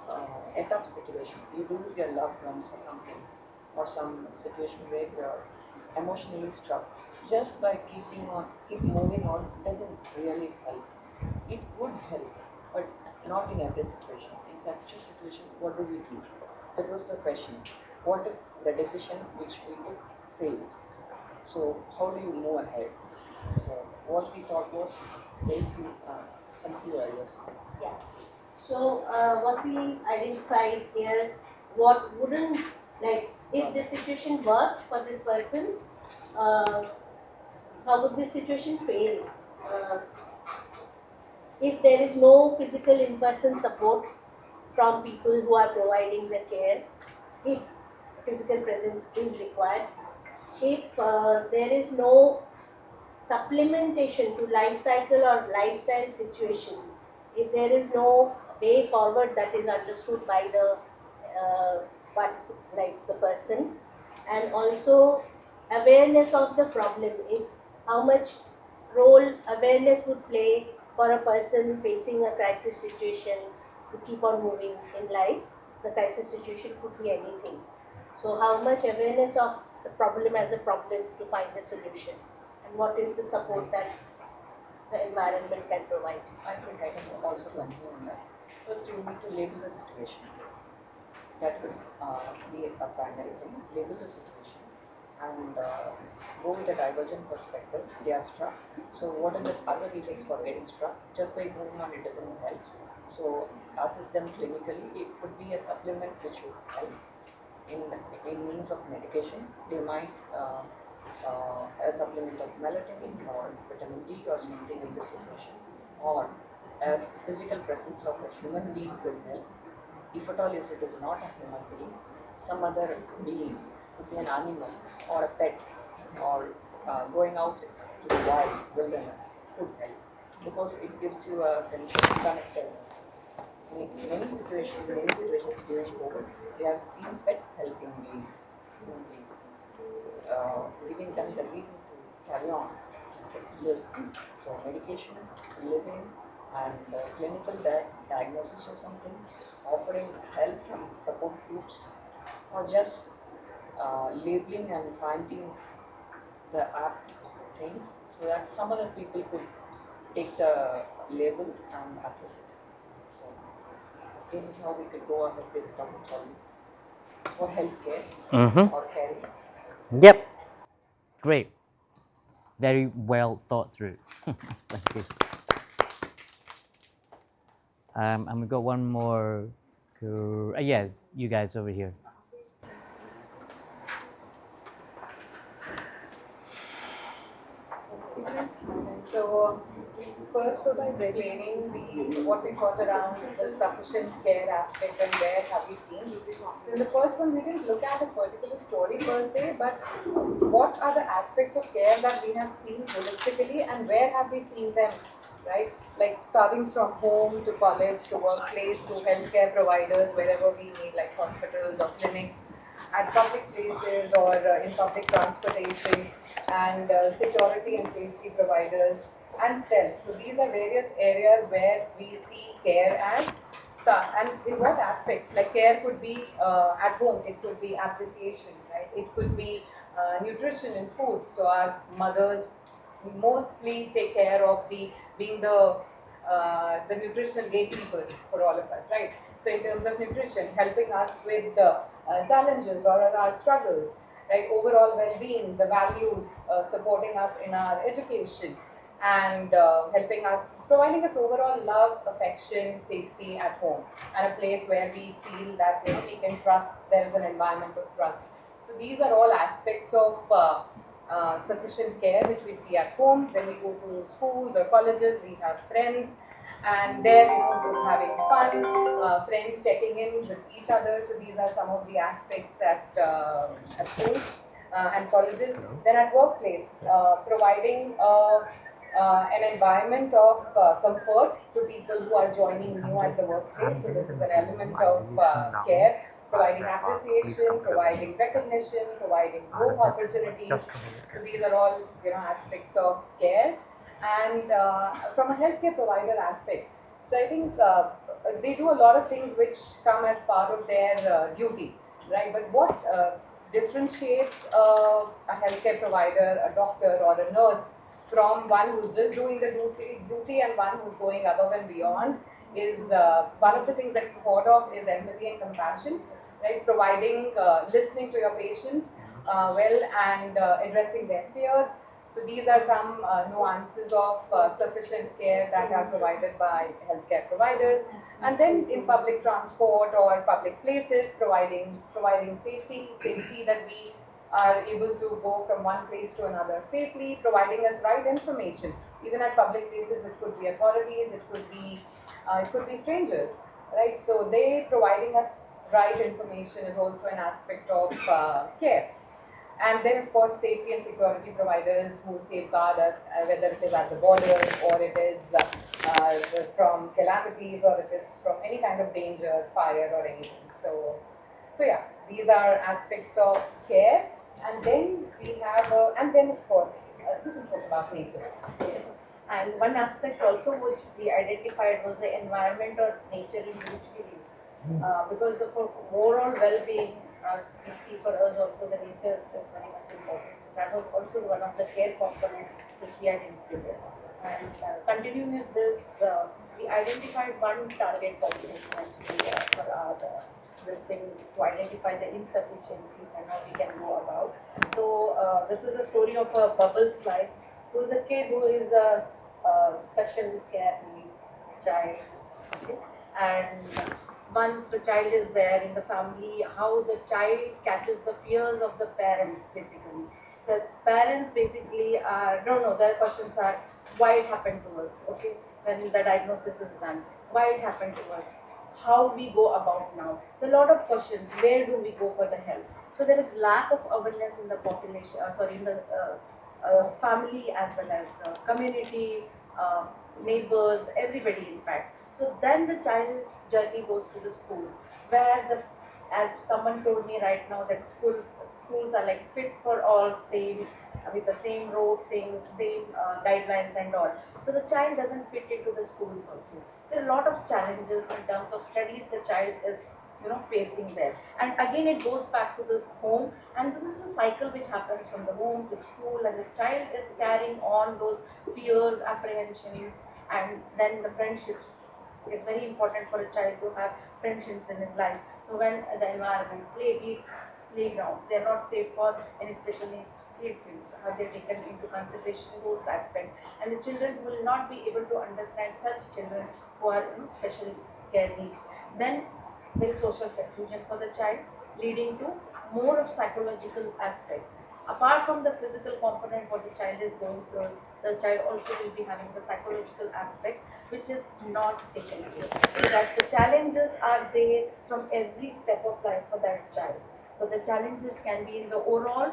a tough situation. You lose your loved ones or something, or some situation where you're emotionally struck. Just by keep moving on doesn't really help. It would help, but not in every situation. In such a situation, what do we do? That was the question. What if the decision which we took fails? So how do you move ahead? So what we thought was some few ideas.
Yeah. So what we identified here, what wouldn't, like, if the situation worked for this person, how would this situation fail? If there is no physical in-person support from people who are providing the care, if physical presence is required, if there is no supplementation to life cycle or lifestyle situations, if there is no way forward that is understood by the the person, and also awareness of the problem, if how much role awareness would play for a person facing a crisis situation to keep on moving in life. The crisis situation could be anything. So how much awareness of the problem as a problem to find a solution, and what is the support that the environment can provide?
I think I can also continue on that. First, you need to label the situation. That would be a primary thing. Label the situation and go with a divergent perspective. They are struck. So, what are the other reasons for getting struck? Just by moving on, it doesn't help. So, assess them clinically. It could be a supplement which would help in means of medication. They might a supplement of melatonin or vitamin D or something in this situation, or a physical presence of a human being could help. If at all, if it is not a human being, some other being, could be an animal or a pet, or going out to the wild wilderness could help, because it gives you a sense of connectedness. In many situations during COVID, we have seen pets helping human beings, giving them the reason to carry on, live. So medications, living, and clinical diagnosis or something, offering help from support groups, or just labeling and finding the apt things so that some other people could take the label and address it. So this is how we could go ahead with problem solving for healthcare or caring.
Yep. Great. Very well thought through. Thank you. And we've got one more. Yeah, you guys over here.
So first was by explaining what we thought around the sufficient care aspect and where have we seen. So in the first one, we didn't look at a particular story per se, but what are the aspects of care that we have seen holistically and where have we seen them, right? Like starting from home to college to workplace to healthcare providers, wherever we need, like hospitals or clinics, at public places or in public transportation, and security and safety providers, and self. So these are various areas where we see care as and in what aspects? Like care could be at home, it could be appreciation, right? It could be nutrition and food. So our mothers mostly take care of being the nutritional gatekeeper for all of us, right? So in terms of nutrition, helping us with challenges or our struggles, right? Overall well-being, the values, supporting us in our education, and helping us, providing us overall love, affection, safety at home, and a place where we feel that we can trust. There is an environment of trust. So these are all aspects of sufficient care which we see at home. When we go to schools or colleges, we have friends, and there we're having fun, friends checking in with each other. So these are some of the aspects at schools and colleges. Then at workplace, providing an environment of comfort to people who are joining new at the workplace. So this is an element of care, providing appreciation, providing recognition, providing growth opportunities. So these are all aspects of care. And from a healthcare provider aspect, so I think they do a lot of things which come as part of their duty, right? But what differentiates a healthcare provider, a doctor or a nurse from one who's just doing the duty and one who's going above and beyond is one of the things that we thought of is empathy and compassion, right? Providing, listening to your patients well, and addressing their fears. So these are some nuances of sufficient care that are provided by healthcare providers. And then in public transport or public places, providing safety that we are able to go from one place to another safely, providing us right information. Even at public places, it could be authorities, it could be strangers, right? So they providing us right information is also an aspect of care. And then, of course, safety and security providers who safeguard us, whether it is at the borders or it is from calamities or it is from any kind of danger, fire or anything. So yeah, these are aspects of care. And then we have, and then of course, we can talk about nature.
Yes. And one aspect also which we identified was the environment or nature in which we live. Because for overall well-being, as we see for us also, the nature is very much important. So that was also one of the care component which we had included. And continuing with this, we identified one target population actually for our this thing to identify the insufficiencies and how we can go about. So this is the story of a Bubbles' life, who is a kid who is a special care need child. Okay? And once the child is there in the family, how the child catches the fears of the parents basically.
the parents basically don't know. Their questions are why it happened to us, okay, when the diagnosis is done, why it happened to us, how we go about now. There are a lot of questions. Where do we go for the help? So there is lack of awareness in the population, in the family as well as the community, neighbors, everybody in fact. So then the child's journey goes to the school, where as someone told me right now that schools are like fit for all, same with the same road things, same guidelines and all. So the child doesn't fit into the schools also. There are a lot of challenges in terms of studies the child is facing there, and again it goes back to the home, and this is a cycle which happens from the home to school, and the child is carrying on those fears, apprehensions, and then the friendships. It's very important for a child to have friendships in his life. So when the environment, playground, they're not safe for any special needs kids, have they taken into consideration those aspects, and the children will not be able to understand such children who are special care needs. Then there is social seclusion for the child, leading to more of psychological aspects. Apart from the physical component what the child is going through, the child also will be having the psychological aspects which is not taken care. So that the challenges are there from every step of life for that child. So the challenges can be in the overall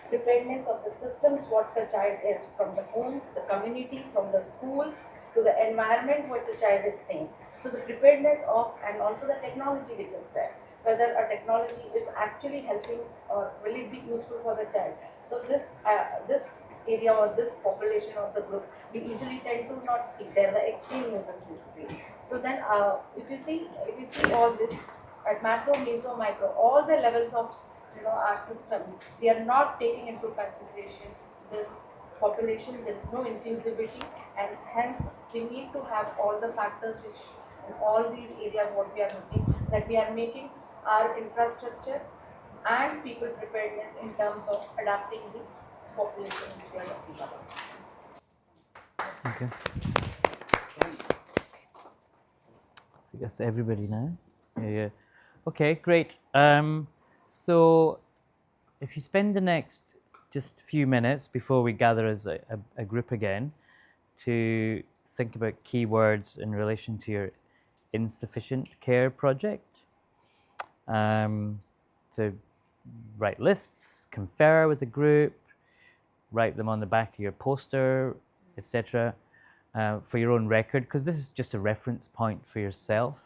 preparedness of the systems what the child is, from the home, the community, from the schools, to the environment what the child is staying. So the preparedness of, and also the technology which is there, whether a technology is actually helping or will it be useful for the child. So this area or this population of the group we usually tend to not see. They are the extreme users basically. So then if you see all this at macro, meso, micro, all the levels of our systems, we are not taking into consideration this population. There is no inclusivity, and hence we need to have all the factors which in all these areas what we are looking, that we are making our infrastructure and people preparedness in terms of adapting the population which we are talking about.
Okay. I guess everybody now. Yeah. Okay, great. So if you spend the next just few minutes before we gather as a group again to think about keywords in relation to your insufficient care project, to write lists, confer with the group, write them on the back of your poster, etc., for your own record, because this is just a reference point for yourself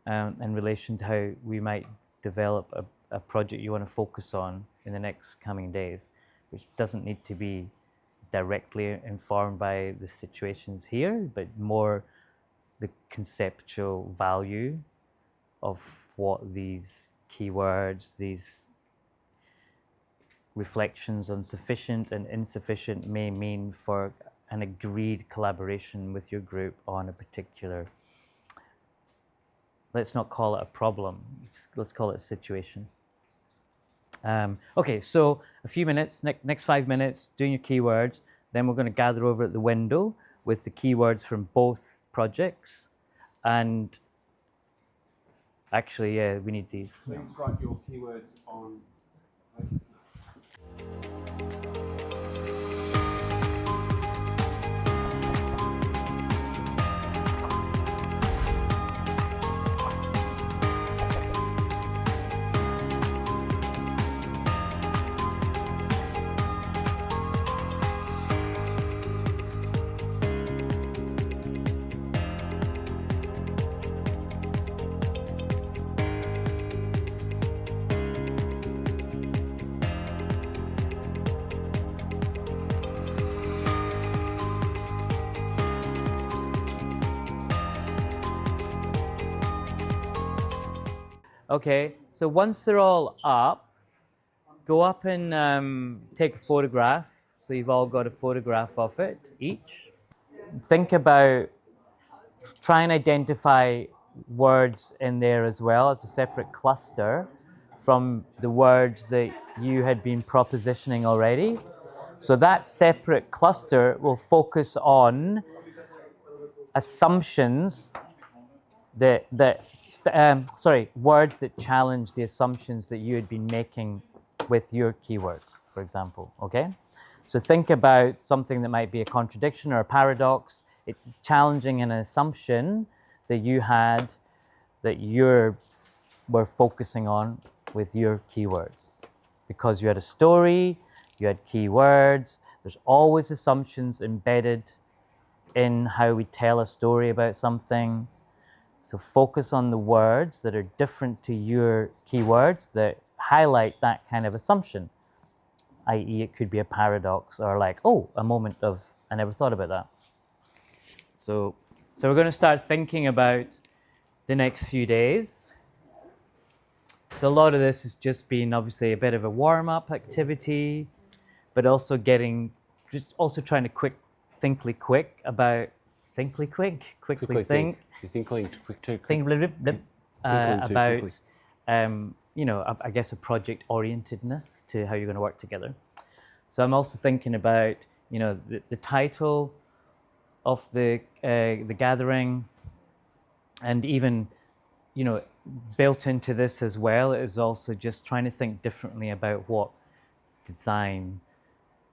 in relation to how we might develop a project you want to focus on in the next coming days, which doesn't need to be directly informed by the situations here, but more the conceptual value of what these keywords, these reflections on sufficient and insufficient may mean for an agreed collaboration with your group on a particular, let's not call it a problem, let's call it a situation. Okay, so a few minutes, next 5 minutes, doing your keywords, then we're going to gather over at the window with the keywords from both projects, and actually, yeah, we need these.
Please write your keywords on.
Okay, so once they're all up, go up and take a photograph. So you've all got a photograph of it each. Think about, try and identify words in there as well as a separate cluster from the words that you had been propositioning already. So that separate cluster will focus on assumptions words that challenge the assumptions that you had been making with your keywords, for example, okay? So think about something that might be a contradiction or a paradox. It's challenging an assumption that you had that you were focusing on with your keywords. Because you had a story, you had keywords, there's always assumptions embedded in how we tell a story about something. So focus on the words that are different to your keywords that highlight that kind of assumption, i.e. it could be a paradox or like, oh, a moment of, I never thought about that. So we're going to start thinking about the next few days. So a lot of this has just been obviously a bit of a warm-up activity, but also quickly think, about, I guess a project orientedness to how you're going to work together. So I'm also thinking about, the title of the gathering, and even, built into this as well is also just trying to think differently about what design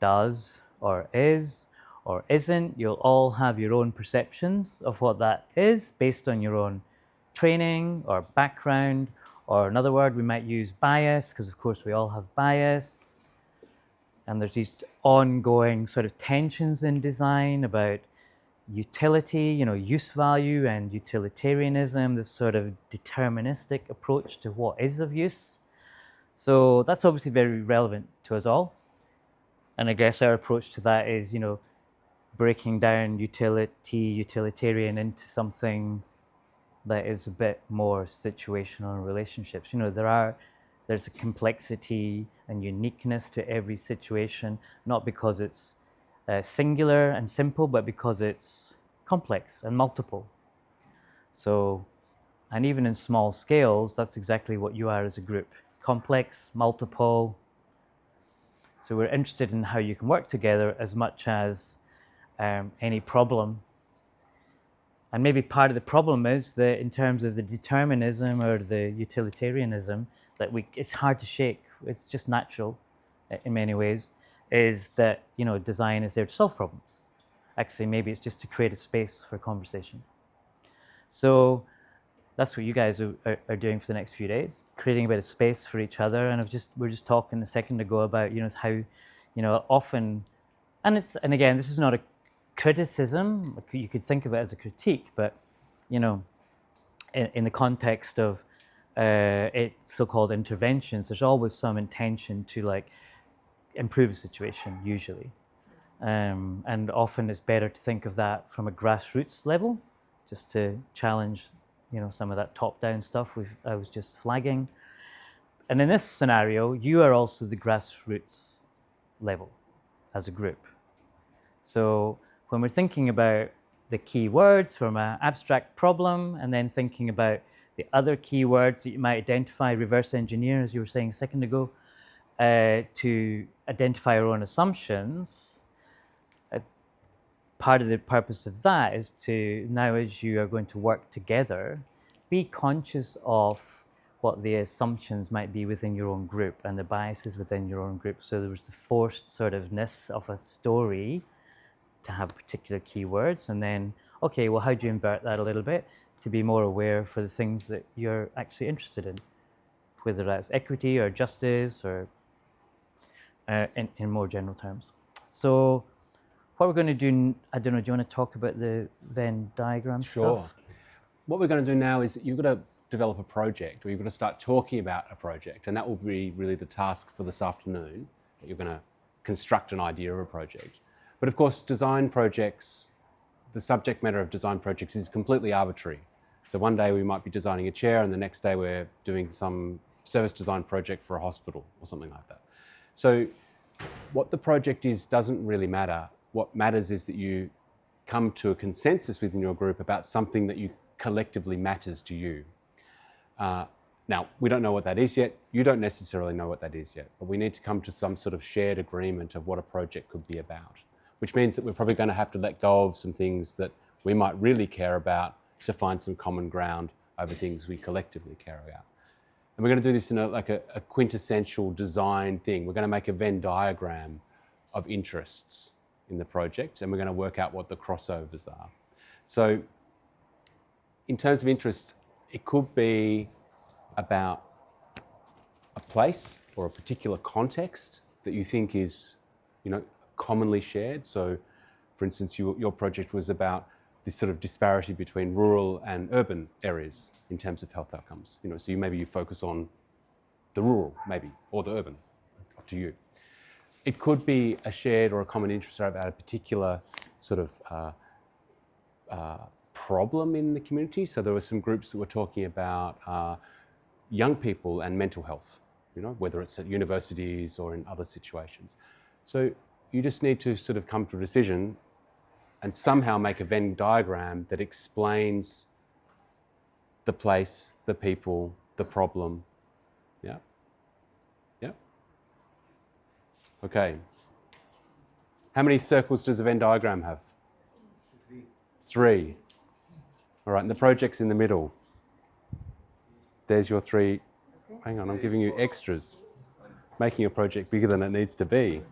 does or is or isn't. You'll all have your own perceptions of what that is based on your own training or background, or another word we might use, bias, because of course we all have bias. And there's these ongoing sort of tensions in design about utility, use value and utilitarianism, this sort of deterministic approach to what is of use. So that's obviously very relevant to us all. And I guess our approach to that is, breaking down utilitarian into something that is a bit more situational in relationships. There's a complexity and uniqueness to every situation, not because it's singular and simple, but because it's complex and multiple. So, and even in small scales, that's exactly what you are as a group. Complex, multiple. So we're interested in how you can work together as much as any problem. And maybe part of the problem is that in terms of the determinism or the utilitarianism, that it's hard to shake. It's just natural in many ways, is that, design is there to solve problems. Actually, maybe it's just to create a space for conversation. So that's what you guys are doing for the next few days, creating a bit of space for each other. And we're just talking a second ago about, how, often, and again, this is not a criticism. You could think of it as a critique, but, in the context of so-called interventions, there's always some intention to improve a situation, usually. And often it's better to think of that from a grassroots level, just to challenge, some of that top-down stuff I was just flagging. And in this scenario, you are also the grassroots level as a group. So when we're thinking about the key words from an abstract problem, and then thinking about the other keywords that you might identify, reverse engineer, as you were saying a second ago, to identify our own assumptions, part of the purpose of that is to, now as you are going to work together, be conscious of what the assumptions might be within your own group and the biases within your own group. So there was the forced sort of ness of a story to have particular keywords, and then, okay, well, how do you invert that a little bit to be more aware for the things that you're actually interested in, whether that's equity or justice or in more general terms. So what we're going to do, I don't know, do you want to talk about the Venn diagram stuff?
What we're going to do now is you've got to develop a project, or you've got to start talking about a project, and that will be really the task for this afternoon, that you're going to construct an idea of a project. But of course, design projects, the subject matter of design projects is completely arbitrary. So one day we might be designing a chair, and the next day we're doing some service design project for a hospital or something like that. So what the project is doesn't really matter. What matters is that you come to a consensus within your group about something that you collectively matters to you. Now, we don't know what that is yet. You don't necessarily know what that is yet, but we need to come to some sort of shared agreement of what a project could be about, which means that we're probably going to have to let go of some things that we might really care about to find some common ground over things we collectively care about. And we're going to do this in a quintessential design thing. We're going to make a Venn diagram of interests in the project, and we're going to work out what the crossovers are. So in terms of interests, it could be about a place or a particular context that you think is, commonly shared. So, for instance, your project was about this sort of disparity between rural and urban areas in terms of health outcomes. So maybe you focus on the rural, maybe, or the urban, up to you. It could be a shared or a common interest about a particular sort of problem in the community. So there were some groups that were talking about young people and mental health, whether it's at universities or in other situations. So you just need to sort of come to a decision and somehow make a Venn diagram that explains the place, the people, the problem. Yeah? Yeah? Okay. How many circles does a Venn diagram have? 3. All right, and the project's in the middle. There's your 3. Hang on, I'm giving you extras. Making your project bigger than it needs to be.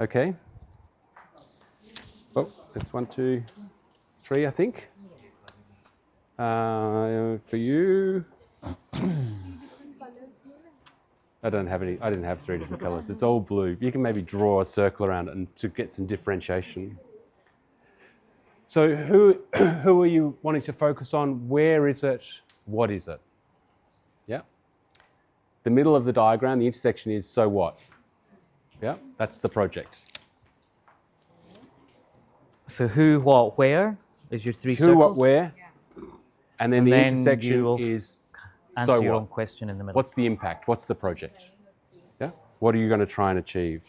Okay. Oh, that's 1, 2, 3, I think. For you, I didn't have 3 different colours. It's all blue. You can maybe draw a circle around it and to get some differentiation. So who are you wanting to focus on? Where is it? What is it? Yeah. The middle of the diagram, the intersection is so what? Yeah, that's the project.
So who, what, where is your 3 circles?
Who, what, where? And then the intersection
you will
is
answer
so
your
what?
own question in the middle.
What's the impact? What's the project? Yeah? What are you going to try and achieve?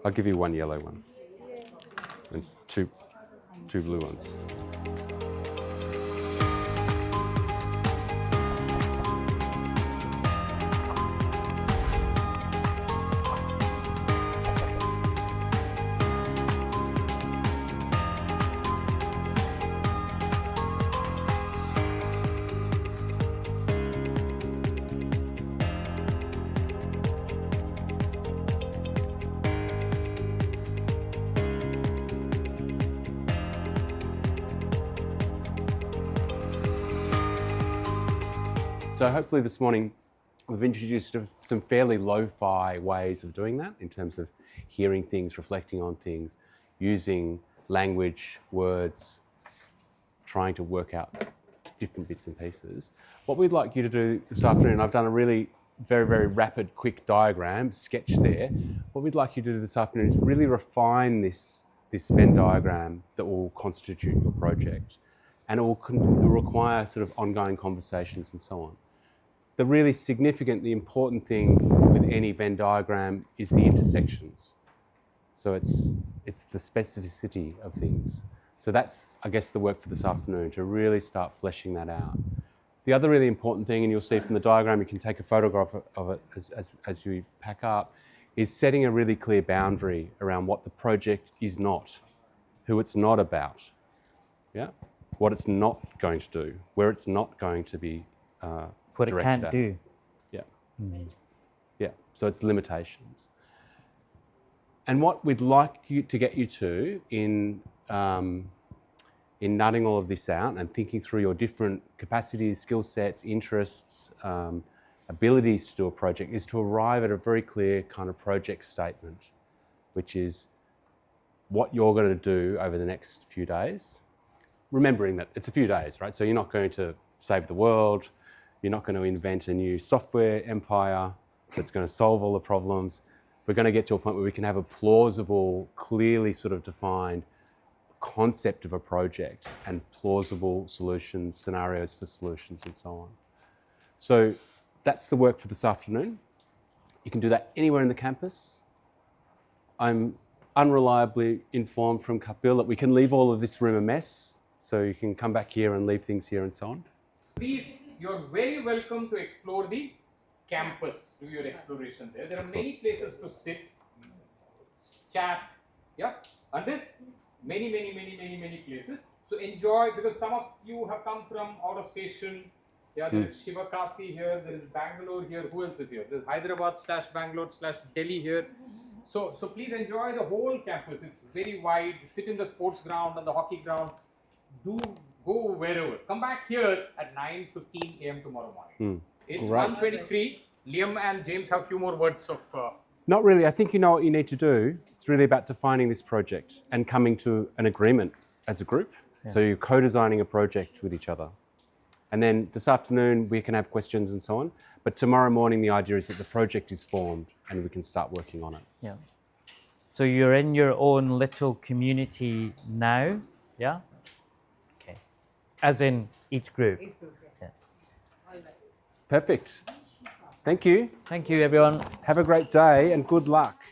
I'll give you 1 yellow one and two blue ones. So hopefully this morning we've introduced some fairly lo-fi ways of doing that in terms of hearing things, reflecting on things, using language, words, trying to work out different bits and pieces. What we'd like you to do this afternoon, I've done a really very, very rapid, quick diagram, sketch there. What we'd like you to do this afternoon is really refine this Venn diagram that will constitute your project. And it will require sort of ongoing conversations and so on. The really significant, the important thing with any Venn diagram is the intersections. So it's the specificity of things. So that's, I guess, the work for this afternoon, to really start fleshing that out. The other really important thing, and you'll see from the diagram, you can take a photograph of it as you pack up, is setting a really clear boundary around what the project is not, who it's not about, yeah, what it's not going to do, where it's not going to be
what it can't
at.
do.
Yeah. Yeah. So it's limitations. And what we'd like to get you to in nutting all of this out and thinking through your different capacities, skill sets, interests, abilities to do a project, is to arrive at a very clear kind of project statement, which is what you're going to do over the next few days. Remembering that it's a few days, right? So you're not going to save the world. You're not going to invent a new software empire that's going to solve all the problems. We're going to get to a point where we can have a plausible, clearly sort of defined concept of a project and plausible solutions, scenarios for solutions and so on. So that's the work for this afternoon. You can do that anywhere in the campus. I'm unreliably informed from Kapil that we can leave all of this room a mess, so you can come back here and leave things here and so on.
Please, you're very welcome to explore the campus, do your exploration there. There are many places to sit, chat, yeah, and then many places. So enjoy, because some of you have come from out of station. Yeah, there is Shivakasi here, there is Bangalore here. Who else is here? There's Hyderabad/Bangalore/Delhi here. So please enjoy the whole campus. It's very wide. Sit in the sports ground, on the hockey ground. Do go wherever. Come back here at 9:15 a.m. tomorrow morning. It's
Great.
1:23. Liam and James have a few more words of.
Not really. I think you know what you need to do. It's really about defining this project and coming to an agreement as a group. So you're co-designing a project with each other. And then this afternoon we can have questions and so on. But tomorrow morning the idea is that the project is formed and we can start working on it.
Yeah. So you're in your own little community now, yeah? Okay. As in each group. Yeah.
Perfect. Thank you.
Thank you, everyone.
Have a great day and good luck.